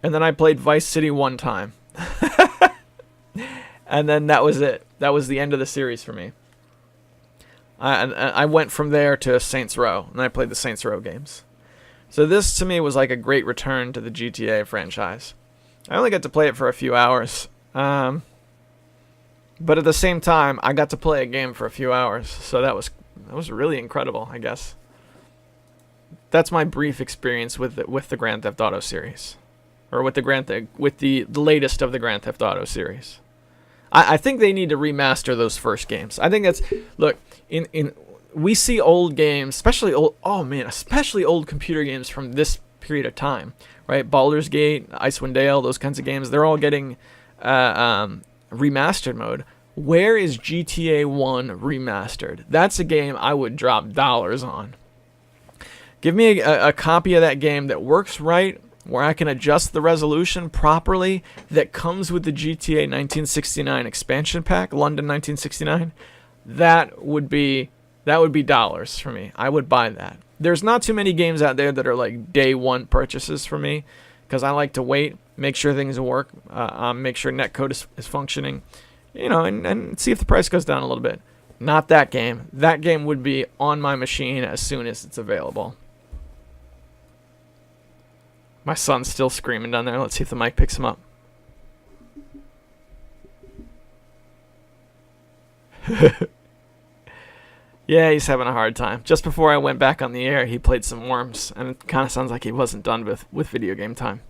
and then I played Vice City one time. And then that was it. That was the end of the series for me. I went from there to Saints Row, and I played the Saints Row games. So this, to me, was like a great return to the GTA franchise. I only got to play it for a few hours. But at the same time, I got to play a game for a few hours, so that was really incredible, I guess. That's my brief experience with the Grand Theft Auto series, or with the latest of the Grand Theft Auto series. I think they need to remaster those first games. I think that's we see old games, especially old computer games from this period of time, right? Baldur's Gate, Icewind Dale, those kinds of games, they're all getting remastered mode. Where is GTA 1 remastered? That's a game I would drop dollars on. Give me a copy of that game that works right, where I can adjust the resolution properly, that comes with the GTA 1969 expansion pack, London 1969. That would be dollars for me. I would buy that. There's not too many games out there that are like day one purchases for me, because I like to wait, make sure things work, make sure netcode is functioning. You know, and see if the price goes down a little bit. Not that game. That game would be on my machine as soon as it's available. My son's still screaming down there. Let's see if the mic picks him up. Yeah, he's having a hard time. Just before I went back on the air, he played some Worms, and it kind of sounds like he wasn't done with video game time.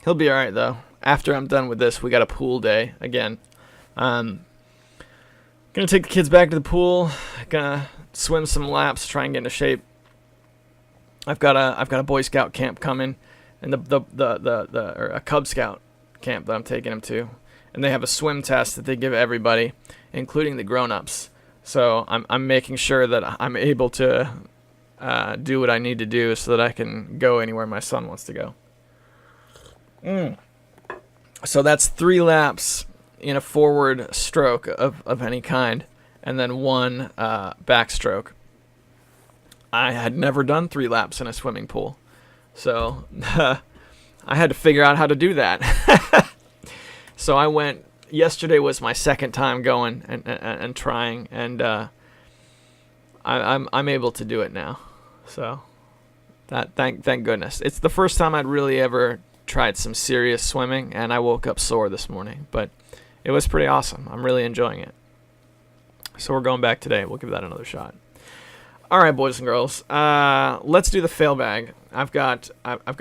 He'll be alright, though. After I'm done with this, we got a pool day again. Gonna take the kids back to the pool. Gonna swim some laps, try and get into shape. I've got a Boy Scout camp coming, and or a Cub Scout camp that I'm taking them to, and they have a swim test that they give everybody, including the grown-ups. So I'm making sure that I'm able to do what I need to do so that I can go anywhere my son wants to go. So that's 3 laps in a forward stroke of any kind, and then 1 backstroke. I had never done 3 laps in a swimming pool. So I had to figure out how to do that. So I went, yesterday was my second time going and trying, and I'm able to do it now. So that thank goodness. It's the first time I'd really ever tried some serious swimming, and I woke up sore this morning, but it was pretty awesome. I'm really enjoying it. So we're going back today. We'll give that another shot. All right, boys and girls. Let's do the fail bag. I've got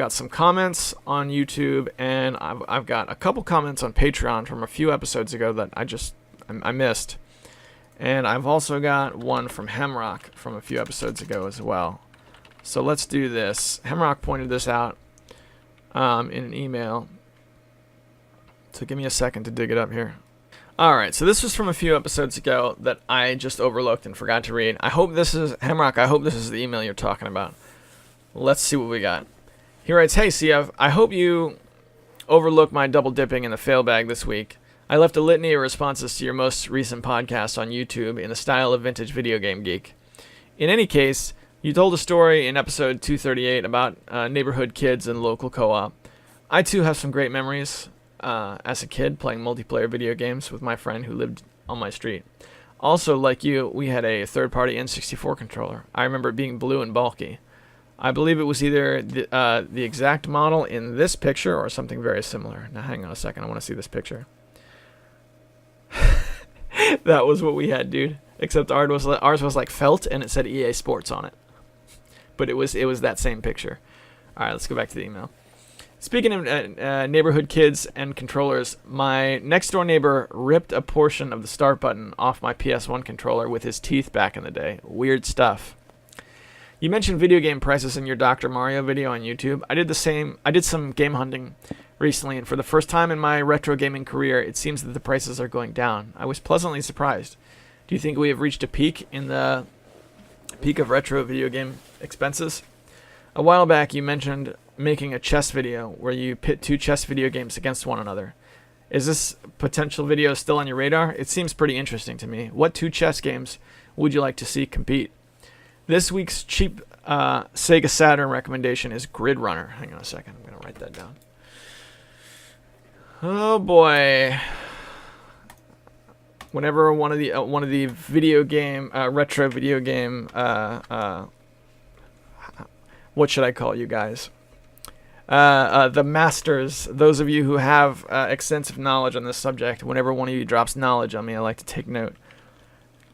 some comments on YouTube, and I've got a couple comments on Patreon from a few episodes ago that I missed, and I've also got one from Hemrock from a few episodes ago as well. So let's do this. Hemrock pointed this out in an email. So give me a second to dig it up here. Alright, so this was from a few episodes ago that I just overlooked and forgot to read. I hope this is, Hemrock, I hope this is the email you're talking about. Let's see what we got. He writes, "Hey CF, I hope you overlooked my double dipping in the fail bag this week. I left a litany of responses to your most recent podcast on YouTube in the style of Vintage Video Game Geek. In any case, you told a story in episode 238 about neighborhood kids and local co-op. I too have some great memories as a kid playing multiplayer video games with my friend who lived on my street. Also, like you, we had a third-party N64 controller. I remember it being blue and bulky. I believe it was either the exact model in this picture or something very similar. Now, hang on a second. I want to see this picture. That was what we had, dude. Except ours was like felt, and it said EA Sports on it. But it was that same picture. All right, let's go back to the email. Speaking of neighborhood kids and controllers, my next-door neighbor ripped a portion of the start button off my PS1 controller with his teeth back in the day. Weird stuff. You mentioned video game prices in your Dr. Mario video on YouTube. I did the same. I did some game hunting recently, and for the first time in my retro gaming career, it seems that the prices are going down. I was pleasantly surprised. Do you think we have reached a peak in the peak of retro video game expenses? A while back, you mentioned making a chess video where you pit 2 chess video games against one another. Is this potential video still on your radar? It seems pretty interesting to me. What 2 chess games would you like to see compete? This week's cheap Sega Saturn recommendation is Grid Runner. Hang on a second. I'm going to write that down. Oh boy. Whenever one of the video game retro video game what should I call you guys? The masters, those of you who have extensive knowledge on this subject, whenever one of you drops knowledge on me, I like to take note.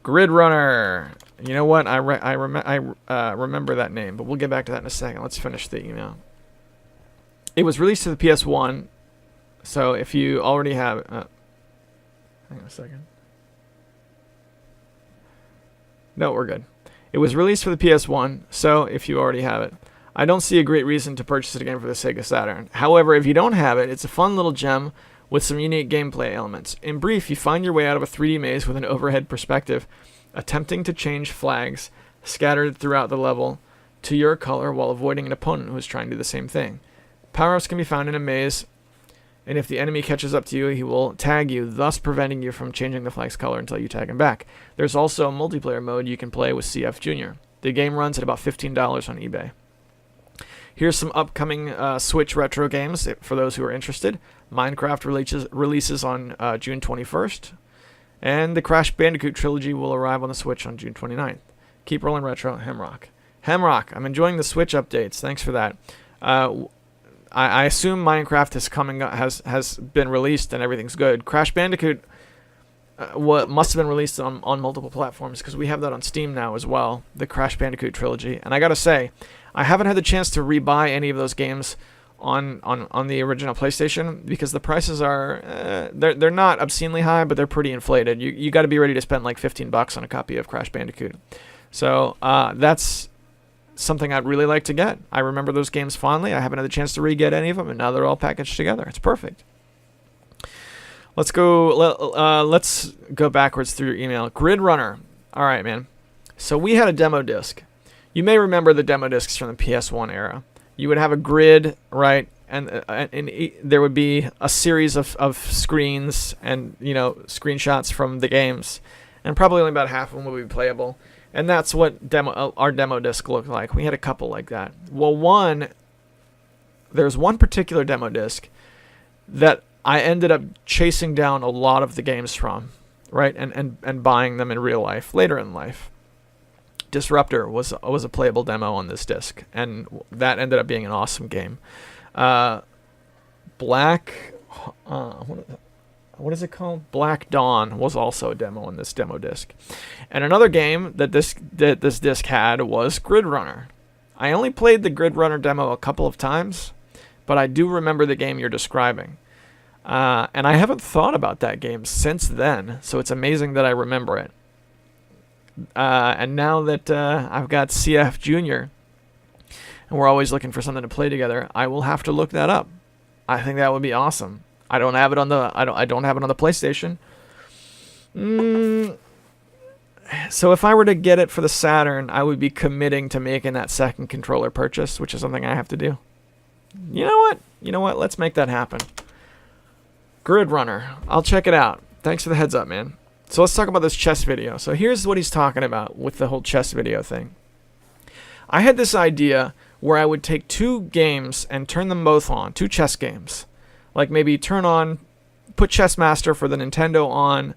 Grid Runner. You know what? I remember that name, but we'll get back to that in a second. Let's finish the email. It was released to the PS1, so if you already have... hang on a second. No, we're good. It was released for the PS1, so if you already have it, I don't see a great reason to purchase it again for the Sega Saturn. However, if you don't have it, it's a fun little gem with some unique gameplay elements. In brief, you find your way out of a 3D maze with an overhead perspective, attempting to change flags scattered throughout the level to your color while avoiding an opponent who is trying to do the same thing. Power-ups can be found in a maze, and if the enemy catches up to you, he will tag you, thus preventing you from changing the flag's color until you tag him back. There's also a multiplayer mode you can play with CF Jr. The game runs at about $15 on eBay. Here's some upcoming Switch retro games for those who are interested. Minecraft releases on June 21st, and the Crash Bandicoot trilogy will arrive on the Switch on June 29th. Keep rolling retro, Hemrock. Hemrock, I'm enjoying the Switch updates. Thanks for that. I assume Minecraft has been released and everything's good. Crash Bandicoot must have been released on multiple platforms because we have that on Steam now as well, the Crash Bandicoot trilogy. And I gotta say, I haven't had the chance to rebuy any of those games on the original PlayStation because the prices are they're not obscenely high, but they're pretty inflated. You got to be ready to spend like $15 on a copy of Crash Bandicoot. So that's something I'd really like to get. I remember those games fondly. I haven't had the chance to re-get any of them, and now they're all packaged together. It's perfect. Let's go backwards through your email. Grid Runner. All right, man. So we had a demo disc. You may remember the demo discs from the PS1 era. You would have a grid, right, and there would be a series of screens and screenshots from the games, and probably only about half of them would be playable. And that's what our demo disc looked like. We had a couple like that. Well, there's one particular demo disc that I ended up chasing down a lot of the games from, right? And buying them in real life, later in life. Disruptor was a playable demo on this disc, and that ended up being an awesome game. What is it called? Black Dawn was also a demo on this demo disc. And another game that this disc had was Grid Runner. I only played the Grid Runner demo a couple of times, but I do remember the game you're describing. And I haven't thought about that game since then, so it's amazing that I remember it. And now that I've got CF Junior, and we're always looking for something to play together, I will have to look that up. I think that would be awesome. I don't have it on the PlayStation. So if I were to get it for the Saturn, I would be committing to making that second controller purchase, which is something I have to do. You know what? Let's make that happen. Grid Runner. I'll check it out. Thanks for the heads up, man. So let's talk about this chess video. So here's what he's talking about with the whole chess video thing. I had this idea where I would take two games and turn them both on, two chess games. Like maybe put Chess Master for the Nintendo on,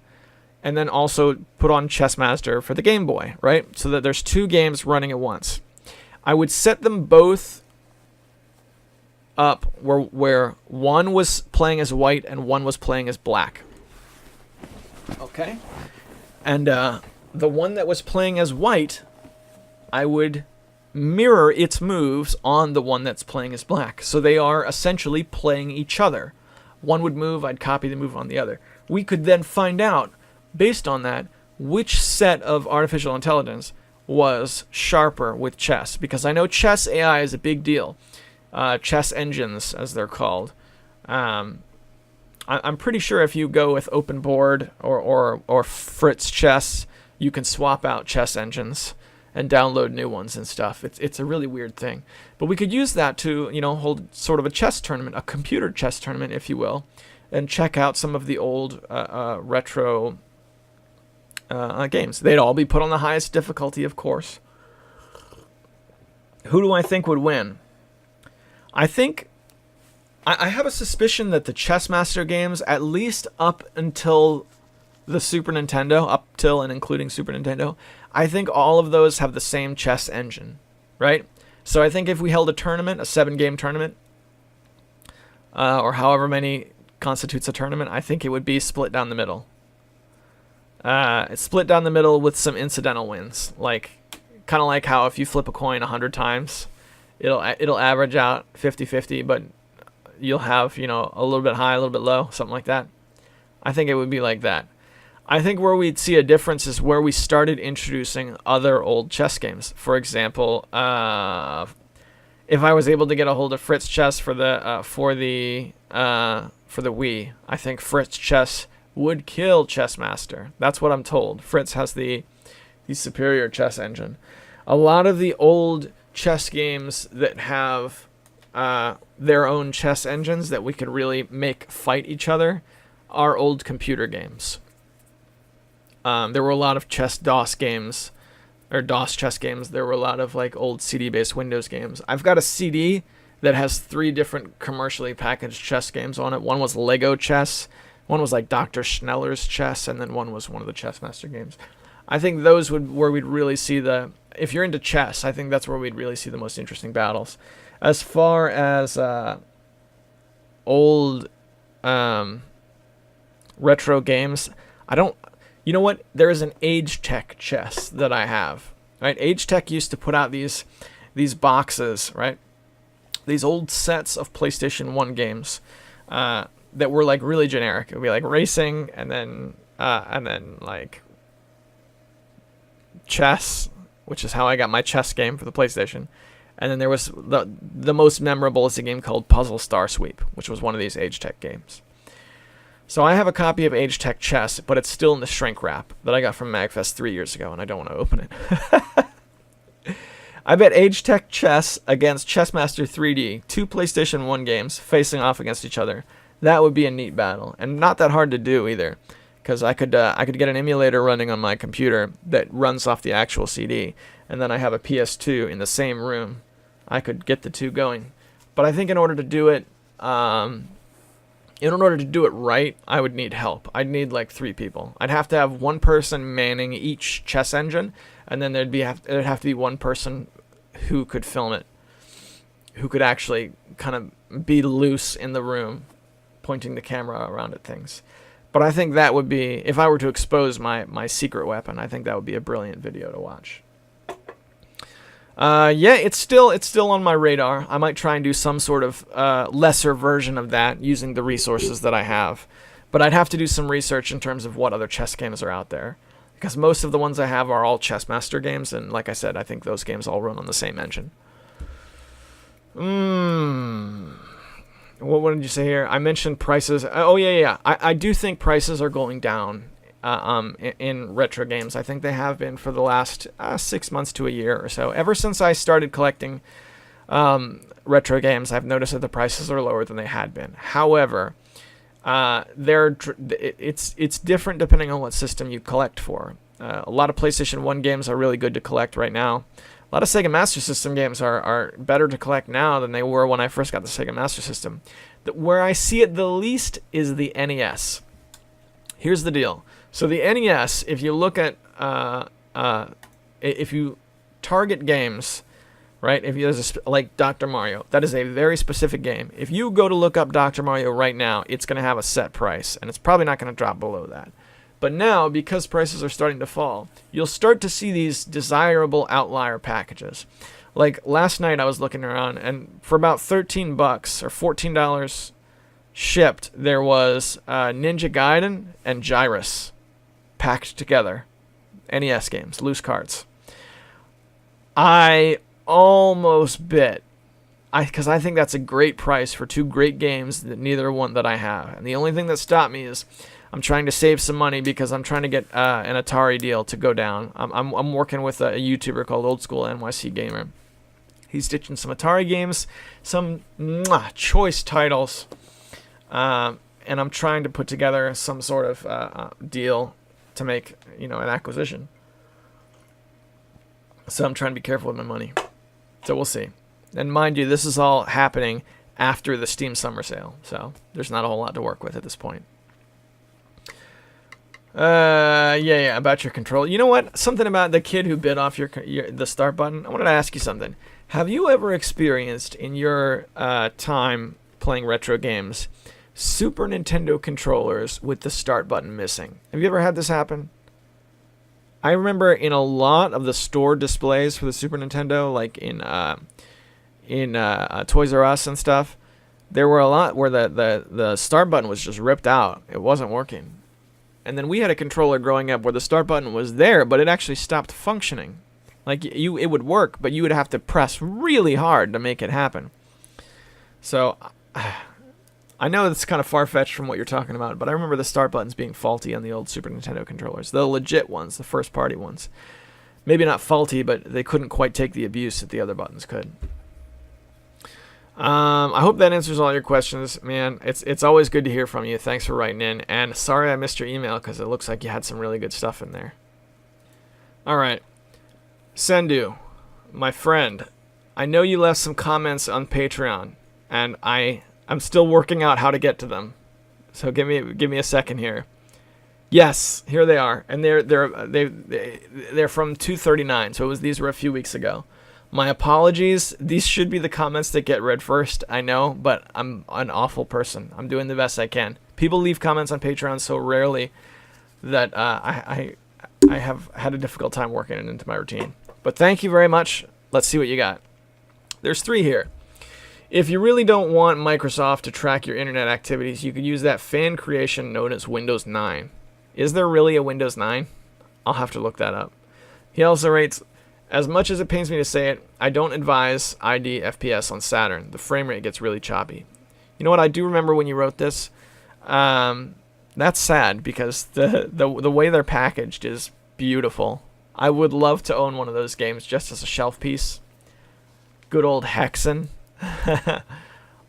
and then also put on Chess Master for the Game Boy, right? So that there's two games running at once. I would set them both up where one was playing as white and one was playing as black. Okay? And the one that was playing as white, I would mirror its moves on the one that's playing as black. So they are essentially playing each other. One would move, I'd copy the move on the other. We could then find out, based on that, which set of artificial intelligence was sharper with chess. Because I know chess AI is a big deal. Chess engines, as they're called. I'm pretty sure if you go with OpenBoard or Fritz Chess, you can swap out chess engines and download new ones and stuff. It's a really weird thing. But we could use that to, hold sort of a chess tournament, a computer chess tournament, if you will, and check out some of the old retro games. They'd all be put on the highest difficulty, of course. Who do I think would win? I think I have a suspicion that the Chess Master games, at least up until the Super Nintendo, up till and including Super Nintendo, I think all of those have the same chess engine, right? So I think if we held a tournament, a 7-game tournament, or however many constitutes a tournament, I think it would be split down the middle. It's split down the middle with some incidental wins, kind of like how if you flip a coin 100 times, it'll average out 50-50, but you'll have, a little bit high, a little bit low, something like that. I think it would be like that. I think where we'd see a difference is where we started introducing other old chess games. For example, if I was able to get a hold of Fritz Chess for the Wii, I think Fritz Chess would kill Chess Master. That's what I'm told. Fritz has the superior chess engine. A lot of the old chess games that have their own chess engines that we could really make fight each other are old computer games. There were a lot of DOS games, or DOS chess games. There were a lot of old CD-based Windows games. I've got a CD that has 3 different commercially packaged chess games on it. One was Lego Chess, one was Dr. Schneller's Chess, and then one was one of the Chess Master games. I think those where we'd really see if you're into chess, I think that's where we'd really see the most interesting battles. As far as old retro games, you know what? There is an Age Tech chess that I have. Right? Age Tech used to put out these boxes, right? These old sets of PlayStation 1 games that were really generic. It would be racing, and then chess, which is how I got my chess game for the PlayStation. And then there was the most memorable is a game called Puzzle Star Sweep, which was one of these Age Tech games. So I have a copy of Age Tech Chess, but it's still in the shrink wrap that I got from MagFest 3 years ago, and I don't want to open it. I bet Age Tech Chess against Chess Master 3D, 2 PlayStation 1 games facing off against each other. That would be a neat battle, and not that hard to do either. because I could get an emulator running on my computer that runs off the actual CD, and then I have a PS2 in the same room. I could get the two going. But I think in order to do it, right, I would need help. I'd need like 3 people. I'd have to have one person manning each chess engine, and then there'd have to be one person who could film it, who could actually kind of be loose in the room, pointing the camera around at things. But I think that would be, if I were to expose my secret weapon, I think that would be a brilliant video to watch. Yeah, it's still on my radar. I might try and do some sort of lesser version of that using the resources that I have. But I'd have to do some research in terms of what other chess games are out there, because most of the ones I have are all Chessmaster games, and like I said, I think those games all run on the same engine. What did you say here? I mentioned prices. Oh, yeah. I do think prices are going down in retro games. I think they have been for the last 6 months to a year or so. Ever since I started collecting retro games, I've noticed that the prices are lower than they had been. However, it's different depending on what system you collect for. A lot of PlayStation 1 games are really good to collect right now. A lot of Sega Master System games are better to collect now than they were when I first got the Sega Master System. Where I see it the least is the NES. Here's the deal. So the NES, if you look at, if you target games, right? If there's like Dr. Mario, that is a very specific game. If you go to look up Dr. Mario right now, it's going to have a set price, and it's probably not going to drop below that. But now, because prices are starting to fall, you'll start to see these desirable outlier packages. Like last night I was looking around, and for about $13 or $14 shipped, there was Ninja Gaiden and Gyruss packed together. NES games, loose cards. I almost bit, because I think that's a great price for 2 great games that neither one that I have. And the only thing that stopped me is I'm trying to save some money because I'm trying to get an Atari deal to go down. I'm working with a YouTuber called Old School NYC Gamer. He's ditching some Atari games, some choice titles, and I'm trying to put together some sort of deal to make an acquisition. So I'm trying to be careful with my money. So we'll see. And mind you, this is all happening after the Steam Summer Sale, so there's not a whole lot to work with at this point. Yeah, about your control. You know what? Something about the kid who bit off the start button. I wanted to ask you something. Have you ever experienced in your time playing retro games Super Nintendo controllers with the start button missing? Have you ever had this happen? I remember in a lot of the store displays for the Super Nintendo, like in Toys R Us and stuff, there were a lot where the start button was just ripped out. It wasn't working. And then we had a controller growing up where the start button was there, but it actually stopped functioning. Like it would work, but you would have to press really hard to make it happen. So I know it's kind of far-fetched from what you're talking about, but I remember the start buttons being faulty on the old Super Nintendo controllers. The legit ones, the first-party ones. Maybe not faulty, but they couldn't quite take the abuse that the other buttons could. I hope that answers all your questions, man. It's always good to hear from you. Thanks for writing in. And sorry I missed your email because it looks like you had some really good stuff in there. All right. Sendu, my friend, I know you left some comments on Patreon, and I'm still working out how to get to them. So give me a second here. Yes, here they are, and they're from 239. So these were a few weeks ago. My apologies. These should be the comments that get read first, I know, but I'm an awful person. I'm doing the best I can. People leave comments on Patreon so rarely that I have had a difficult time working it into my routine. But thank you very much. Let's see what you got. There's 3 here. If you really don't want Microsoft to track your internet activities, you could use that fan creation known as Windows 9. Is there really a Windows 9? I'll have to look that up. He also rates, as much as it pains me to say it, I don't advise ID FPS on Saturn. The frame rate gets really choppy. You know what? I do remember when you wrote this. That's sad because the way they're packaged is beautiful. I would love to own one of those games just as a shelf piece. Good old Hexen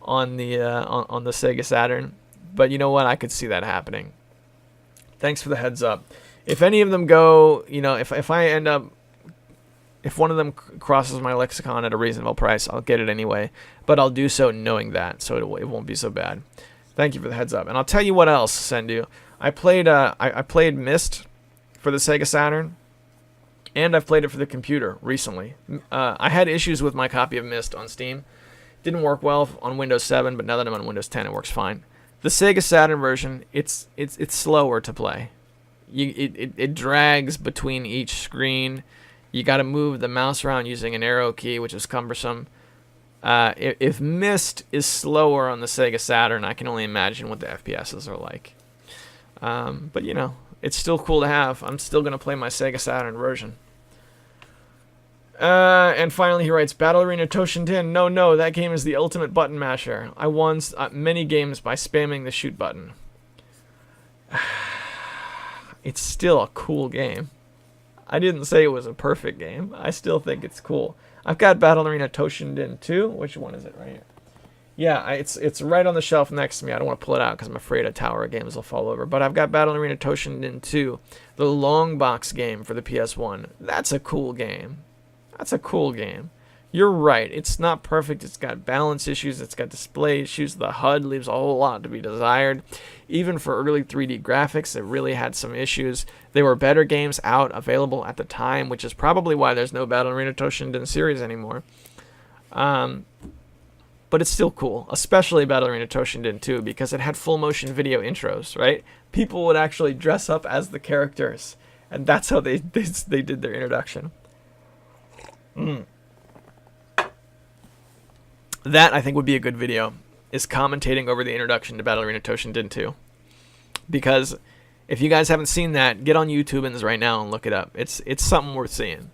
on the Sega Saturn. But you know what? I could see that happening. Thanks for the heads up. If any of them go, if I end up, if one of them crosses my lexicon at a reasonable price, I'll get it anyway. But I'll do so knowing that, so it won't be so bad. Thank you for the heads up. And I'll tell you what else, Sendu. I played Myst for the Sega Saturn, and I've played it for the computer recently. I had issues with my copy of Myst on Steam. Didn't work well on Windows 7, but now that I'm on Windows 10, it works fine. The Sega Saturn version, it's slower to play. It drags between each screen. You got to move the mouse around using an arrow key, which is cumbersome. If Myst is slower on the Sega Saturn, I can only imagine what the FPSs are like. But it's still cool to have. I'm still going to play my Sega Saturn version. And finally he writes, Battle Arena Toshinden. No, that game is the ultimate button masher. I won many games by spamming the shoot button. It's still a cool game. I didn't say it was a perfect game. I still think it's cool. I've got Battle Arena Toshinden 2. Which one is it right here? Yeah, it's right on the shelf next to me. I don't want to pull it out because I'm afraid a tower of games will fall over. But I've got Battle Arena Toshinden 2, the long box game for the PS1. That's a cool game. You're right. It's not perfect. It's got balance issues. It's got display issues. The HUD leaves a whole lot to be desired. Even for early 3D graphics, it really had some issues. There were better games available at the time, which is probably why there's no Battle Arena Toshinden series anymore. But it's still cool, especially Battle Arena Toshinden 2, because it had full motion video intros, right? People would actually dress up as the characters, and that's how they did their introduction. That, I think, would be a good video, is commentating over the introduction to Battle Arena Toshinden 2. Because if you guys haven't seen that, get on YouTube right now and look it up. It's something worth seeing.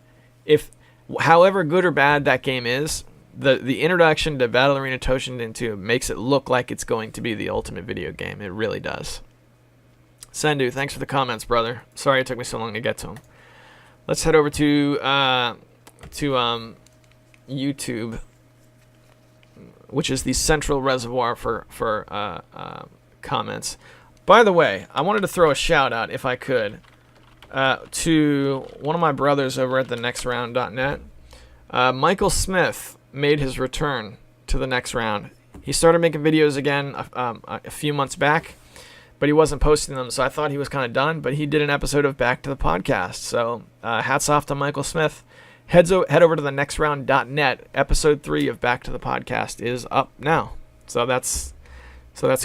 However good or bad that game is, the introduction to Battle Arena Toshinden 2 makes it look like it's going to be the ultimate video game. It really does. Sendu, thanks for the comments, brother. Sorry it took me so long to get to them. Let's head over to YouTube, which is the central reservoir for comments. By the way, I wanted to throw a shout out, if I could, to one of my brothers over at thenextround.net. Michael Smith made his return to the Next Round. He started making videos again a few months back, but he wasn't posting them, so I thought he was kind of done, but he did an episode of Back to the Podcast. So hats off to Michael Smith. Head over to thenextround.net. Episode 3 of Back to the Podcast is up now. So that's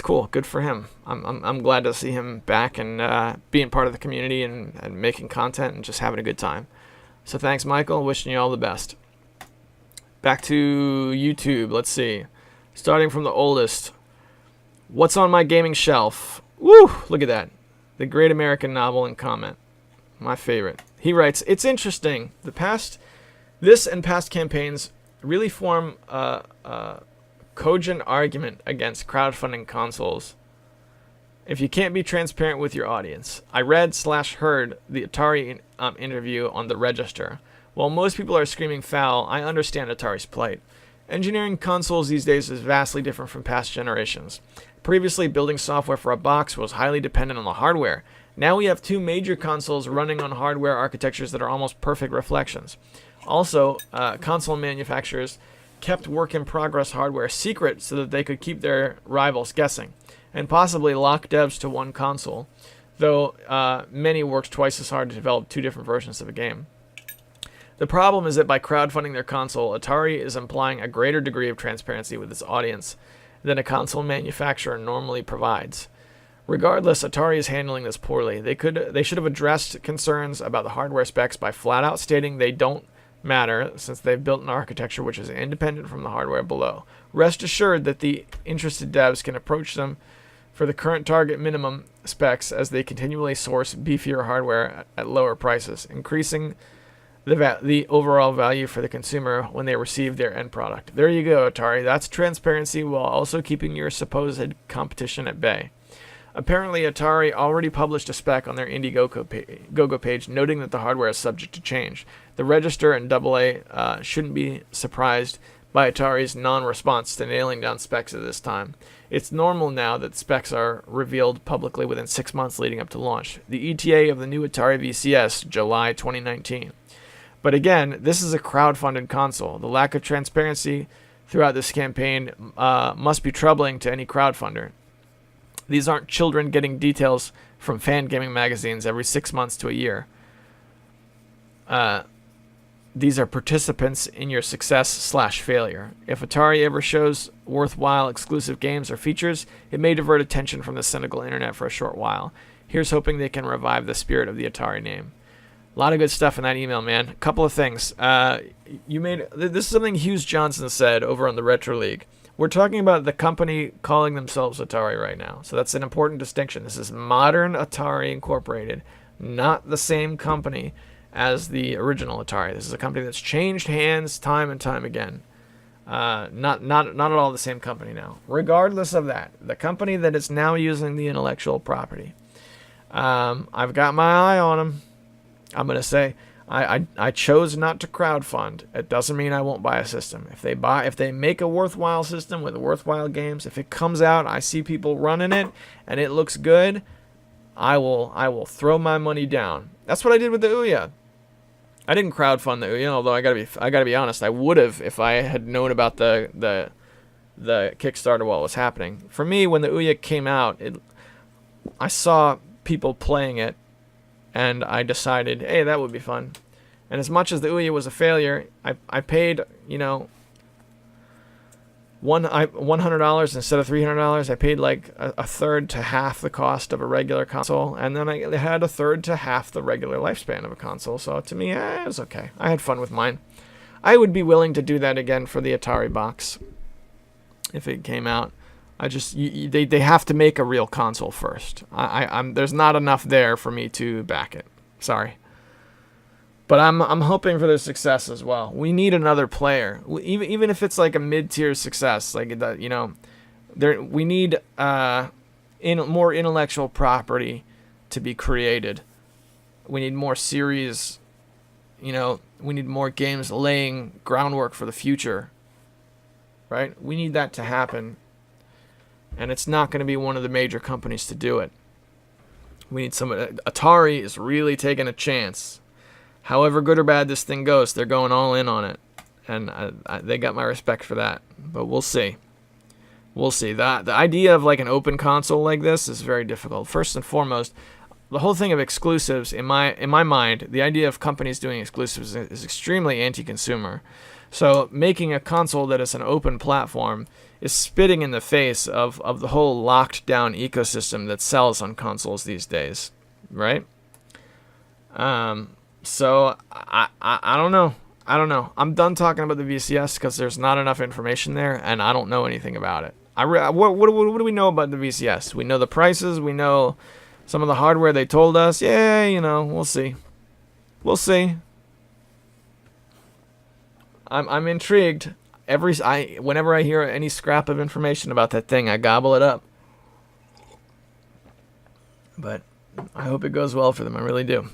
cool. Good for him. I'm glad to see him back and being part of the community and making content and just having a good time. So thanks, Michael. Wishing you all the best. Back to YouTube. Let's see. Starting from the oldest. What's on my gaming shelf? Woo! Look at that. The Great American Novel and Comment. My favorite. He writes, it's interesting. This and past campaigns really form a cogent argument against crowdfunding consoles if you can't be transparent with your audience. I read/heard the Atari interview on The Register. While most people are screaming foul, I understand Atari's plight. Engineering consoles these days is vastly different from past generations. Previously, building software for a box was highly dependent on the hardware. Now we have two major consoles running on hardware architectures that are almost perfect reflections. Also, console manufacturers kept work-in-progress hardware secret so that they could keep their rivals guessing, and possibly lock devs to one console, though many worked twice as hard to develop two different versions of a game. The problem is that by crowdfunding their console, Atari is implying a greater degree of transparency with its audience than a console manufacturer normally provides. Regardless, Atari is handling this poorly. They should have addressed concerns about the hardware specs by flat out stating they don't matter, since they've built an architecture which is independent from the hardware below. Rest assured that the interested devs can approach them for the current target minimum specs as they continually source beefier hardware at lower prices, increasing the overall value for the consumer when they receive their end product. There you go, Atari. That's transparency while also keeping your supposed competition at bay. Apparently, Atari already published a spec on their Indiegogo page noting that the hardware is subject to change. The Register and AA shouldn't be surprised by Atari's non-response to nailing down specs at this time. It's normal now that specs are revealed publicly within 6 months leading up to launch. The ETA of the new Atari VCS, July 2019. But again, this is a crowdfunded console. The lack of transparency throughout this campaign must be troubling to any crowdfunder. These aren't children getting details from fan gaming magazines every 6 months to a year. These are participants in your success/failure. If Atari ever shows worthwhile exclusive games or features, it may divert attention from the cynical internet for a short while. Here's hoping they can revive the spirit of the Atari name. A lot of good stuff in that email, man. A couple of things. This is something Hughes Johnson said over on the Retro League. We're talking about the company calling themselves Atari right now. So that's an important distinction. This is Modern Atari Incorporated, not the same company as the original Atari. This is a company that's changed hands time and time again. Not at all the same company now. Regardless of that, the company that is now using the intellectual property, I've got my eye on them. I'm gonna say I chose not to crowdfund. It doesn't mean I won't buy a system. If they make a worthwhile system with worthwhile games, if it comes out, I see people running it and it looks good, I will throw my money down. That's what I did with the Ouya. I didn't crowdfund the Ouya, although I gotta be honest, I would have if I had known about the Kickstarter while it was happening. For me, when the Ouya came out, I saw people playing it, and I decided, hey, that would be fun. And as much as the Ouya was a failure, I paid, $100 instead of $300. I paid like a third to half the cost of a regular console, and then I had a third to half the regular lifespan of a console. So to me, it was okay. I had fun with mine. I would be willing to do that again for the Atari box if it came out. They have to make a real console first. There's not enough there for me to back it. Sorry. But I'm hoping for their success as well. We need another player, even if it's like a mid-tier success, like that. We need more intellectual property to be created. We need more series. We need more games laying groundwork for the future. Right? We need that to happen, and it's not going to be one of the major companies to do it. We need somebody. Atari is really taking a chance. However good or bad this thing goes, they're going all in on it. And they got my respect for that. But we'll see. We'll see. The idea of like an open console like this is very difficult. First and foremost, the whole thing of exclusives, in my mind, the idea of companies doing exclusives is extremely anti-consumer. So making a console that is an open platform is spitting in the face of the whole locked down ecosystem that sells on consoles these days. Right? So I don't know. I'm done talking about the VCS because there's not enough information there, and I don't know anything about it. What do we know about the VCS? We know the prices. We know some of the hardware they told us. Yeah, we'll see. We'll see. I'm intrigued. Whenever I hear any scrap of information about that thing, I gobble it up. But I hope it goes well for them. I really do.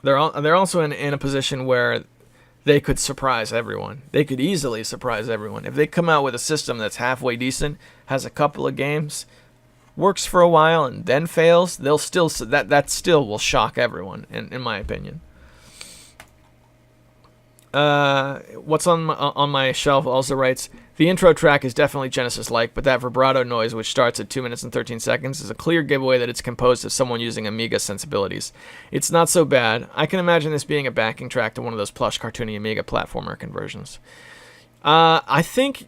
They're also in a position where they could surprise everyone. They could easily surprise everyone. If they come out with a system that's halfway decent, has a couple of games, works for a while, and then fails, that still will shock everyone, in my opinion. What's on my shelf also writes, the intro track is definitely Genesis-like, but that vibrato noise, which starts at 2 minutes and 13 seconds, is a clear giveaway that it's composed of someone using Amiga sensibilities. It's not so bad. I can imagine this being a backing track to one of those plush cartoony Amiga platformer conversions. I think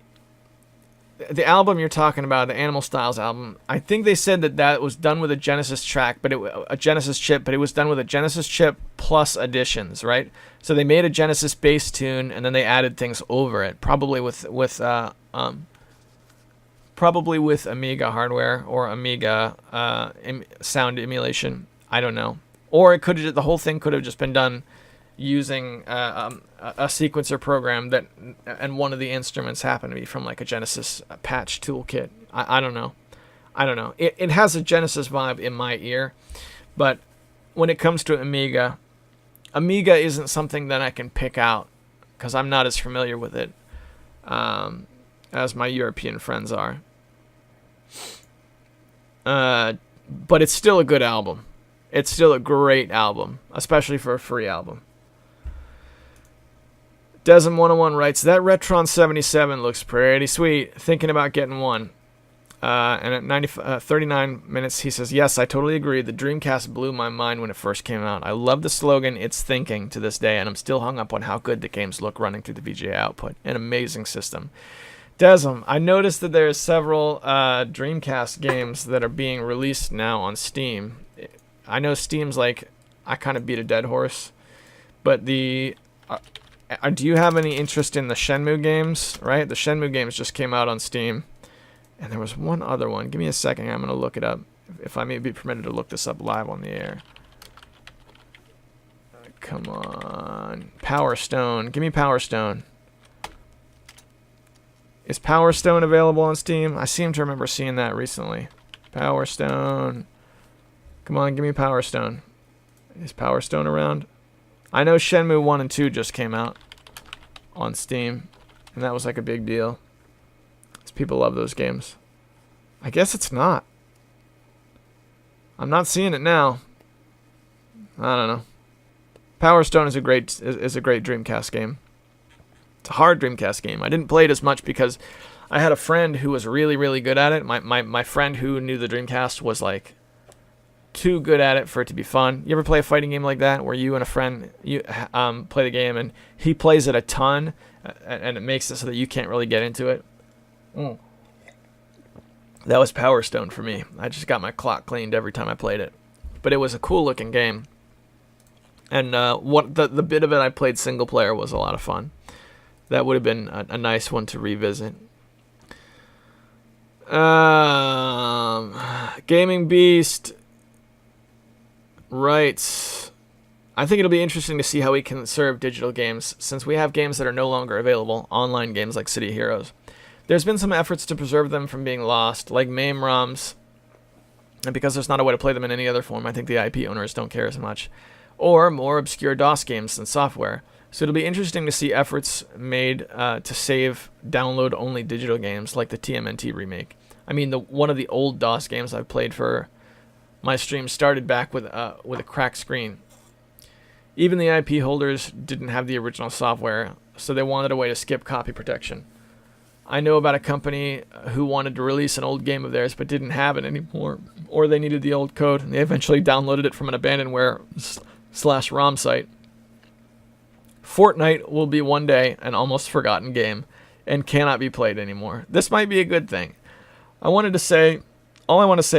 the album you're talking about, the Animal Styles album, I think they said that was done with a Genesis track, a Genesis chip, but it was done with a Genesis chip plus additions, right? So they made a Genesis bass tune, and then they added things over it, probably with Amiga hardware or Amiga sound emulation. I don't know. Or the whole thing could have just been done using a sequencer program and one of the instruments happened to be from like a Genesis patch toolkit. I don't know. It has a Genesis vibe in my ear, but when it comes to Amiga isn't something that I can pick out because I'm not as familiar with it as my European friends are. But it's still a good album. It's still a great album, especially for a free album. Desm101 writes, that Retron 77 looks pretty sweet. Thinking about getting one. And at 39 minutes, he says, yes, I totally agree. The Dreamcast blew my mind when it first came out. I love the slogan, it's thinking, to this day, and I'm still hung up on how good the games look running through the VGA output. An amazing system. Desm, I noticed that there's several Dreamcast games that are being released now on Steam. I know Steam's like, I kind of beat a dead horse, but do you have any interest in the Shenmue games, right? The Shenmue games just came out on Steam. And there was one other one. Give me a second. I'm going to look it up. If I may be permitted to look this up live on the air. Come on. Power Stone. Give me Power Stone. Is Power Stone available on Steam? I seem to remember seeing that recently. Power Stone. Come on, give me Power Stone. Is Power Stone around? I know Shenmue 1 and 2 just came out on Steam. And that was like a big deal. People love those games. I guess it's not. I'm not seeing it now. I don't know. Power Stone is a great Dreamcast game. It's a hard Dreamcast game. I didn't play it as much because I had a friend who was really, really good at it. My friend who knew the Dreamcast was like too good at it for it to be fun. You ever play a fighting game like that where you and a friend play the game and he plays it a ton and it makes it so that you can't really get into it? That was Power Stone for me. I just got my clock cleaned every time I played it. But it was a cool looking game. And the bit of it I played single player was a lot of fun. That would have been a nice one to revisit. Gaming Beast writes, I think it'll be interesting to see how we can serve digital games since we have games that are no longer available, online games like City Heroes. There's been some efforts to preserve them from being lost, like MAME ROMs, and because there's not a way to play them in any other form, I think the IP owners don't care as much, or more obscure DOS games and software. So it'll be interesting to see efforts made to save download-only digital games like the TMNT remake. I mean, one of the old DOS games I've played for my stream started back with a cracked screen. Even the IP holders didn't have the original software, so they wanted a way to skip copy protection. I know about a company who wanted to release an old game of theirs but didn't have it anymore, or they needed the old code, and they eventually downloaded it from an abandonware/ROM site. Fortnite will be one day an almost forgotten game and cannot be played anymore. This might be a good thing. All I want to say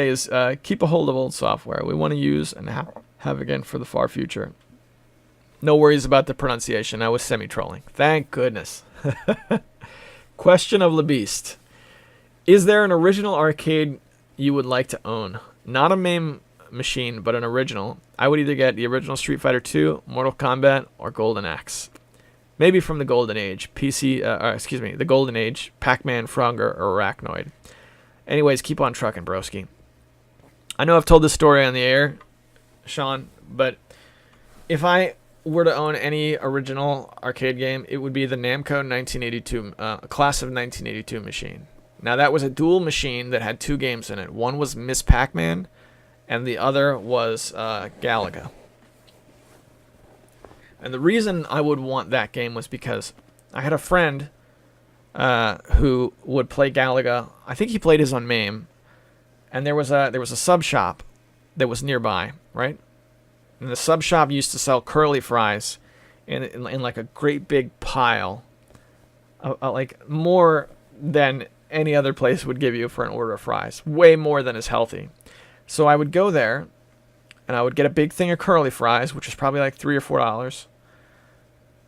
is keep a hold of old software we want to use and have again for the far future. No worries about the pronunciation. I was semi-trolling. Thank goodness. Question of the Beast. Is there an original arcade you would like to own? Not a MAME machine, but an original. I would either get the original Street Fighter 2, Mortal Kombat, or Golden Axe. Maybe from the Golden Age. The Golden Age, Pac-Man, Frogger, or Arachnoid. Anyways, keep on trucking, broski. I know I've told this story on the air, Sean, but if I were to own any original arcade game, it would be the Namco 1982 class of 1982 machine. Now that was a dual machine that had two games in it. One was Miss Pac-Man, and the other was Galaga. And the reason I would want that game was because I had a friend who would play Galaga. I think he played his on MAME, and there was a sub shop that was nearby, right? And the sub shop used to sell curly fries in like a great big pile, like more than any other place would give you for an order of fries, way more than is healthy. So I would go there, and I would get a big thing of curly fries, which was probably like $3 or $4.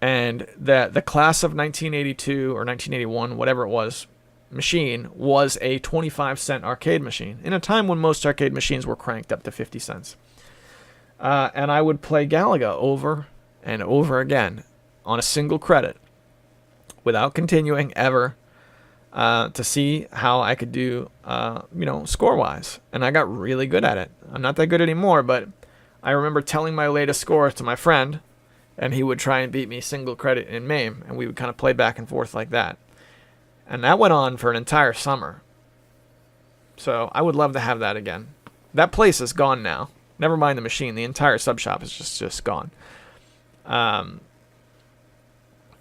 And the class of 1982 or 1981, whatever it was, machine was a 25-cent arcade machine in a time when most arcade machines were cranked up to 50 cents. And I would play Galaga over and over again on a single credit without continuing ever to see how I could do, score-wise. And I got really good at it. I'm not that good anymore, but I remember telling my latest score to my friend and he would try and beat me single credit in MAME, and we would kind of play back and forth like that. And that went on for an entire summer. So I would love to have that again. That place is gone now. Never mind the machine. The entire sub shop is just gone.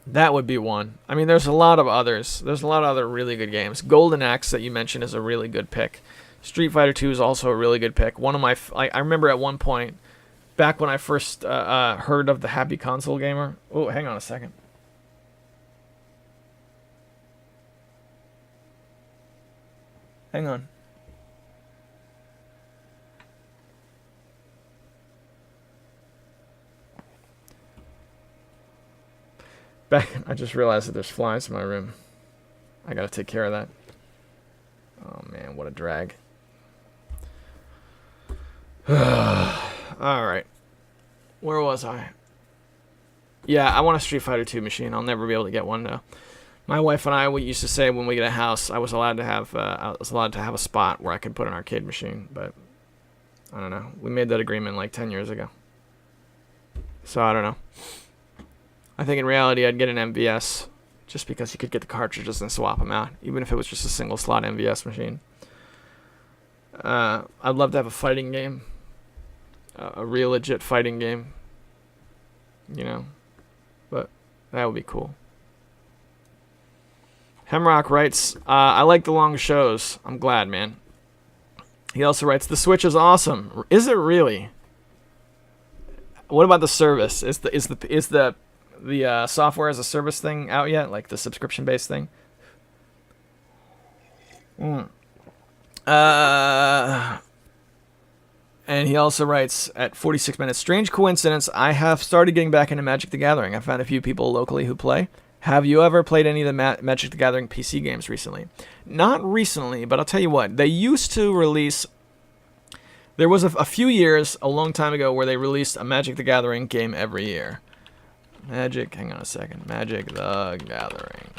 That would be one. I mean, there's a lot of others. There's a lot of other really good games. Golden Axe that you mentioned is a really good pick. Street Fighter 2 is also a really good pick. One of my, I remember at one point, back when I first heard of the Happy Console Gamer. Oh, hang on a second. Hang on. I just realized that there's flies in my room. I gotta take care of that. Oh man, what a drag. Alright. Where was I? Yeah, I want a Street Fighter 2 machine. I'll never be able to get one though. My wife and I, we used to say when we get a house, I was allowed to have a spot where I could put an arcade machine, but I don't know. We made that agreement like 10 years ago. So I don't know. I think in reality I'd get an MVS just because you could get the cartridges and swap them out, even if it was just a single slot MVS machine. I'd love to have a fighting game, a real legit fighting game, you know, but that would be cool. Hemrock writes, I like the long shows. I'm glad, man. He also writes, the Switch is awesome. Is it really? What about the service? Is the software as a service thing out yet? Like the subscription-based thing? And he also writes, at 46 minutes, strange coincidence, I have started getting back into Magic the Gathering. I found a few people locally who play. Have you ever played any of the Magic the Gathering PC games recently? Not recently, but I'll tell you what. They used to release... There was a few years, a long time ago, where they released a Magic the Gathering game every year. Hang on a second. Magic the Gathering.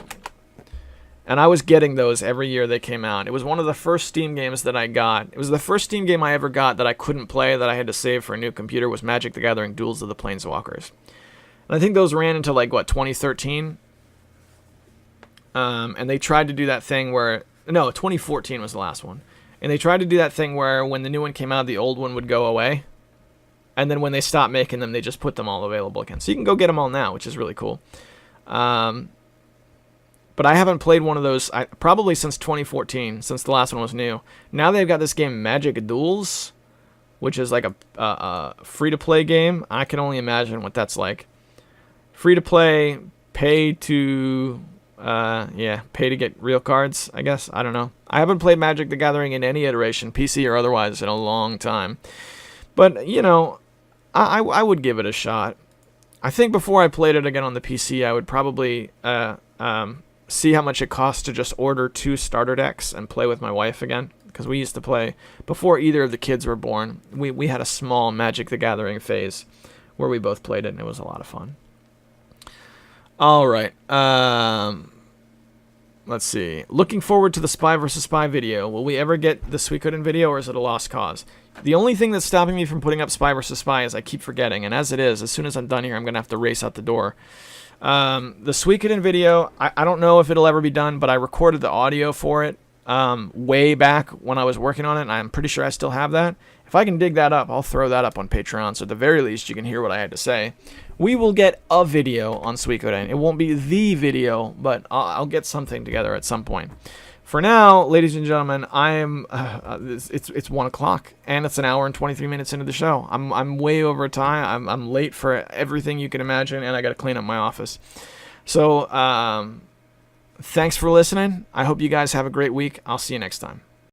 And I was getting those every year they came out. It was one of the first Steam games that I got. It was the first Steam game I ever got that I couldn't play, that I had to save for a new computer, was Magic the Gathering Duels of the Planeswalkers. And I think those ran into, 2013? And they tried to do that thing where... No, 2014 was the last one. And they tried to do that thing where when the new one came out, the old one would go away. And then when they stopped making them, they just put them all available again. So you can go get them all now, which is really cool. But I haven't played one of those probably since 2014, since the last one was new. Now they've got this game, Magic Duels, which is like a free-to-play game. I can only imagine what that's like. Free-to-play, pay to get real cards, I guess. I don't know. I haven't played Magic the Gathering in any iteration, PC or otherwise, in a long time. But, you know, I would give it a shot. I think before I played it again on the PC, I would probably see how much it costs to just order 2 starter decks and play with my wife again. Because we used to play, before either of the kids were born, we had a small Magic the Gathering phase where we both played it, and it was a lot of fun. All right. Let's see. Looking forward to the Spy vs. Spy video. Will we ever get the Suikoden video, or is it a lost cause? The only thing that's stopping me from putting up Spy vs. Spy is I keep forgetting, and as it is, as soon as I'm done here, I'm going to have to race out the door. The Suikoden video, I don't know if it'll ever be done, but I recorded the audio for it way back when I was working on it, and I'm pretty sure I still have that. If I can dig that up, I'll throw that up on Patreon, so at the very least you can hear what I had to say. We will get a video on Suikoden. It won't be the video, but I'll get something together at some point. For now, ladies and gentlemen, I am. It's 1 o'clock, and it's an hour and 23 minutes into the show. I'm way over time. I'm late for everything you can imagine, and I got to clean up my office. So, thanks for listening. I hope you guys have a great week. I'll see you next time.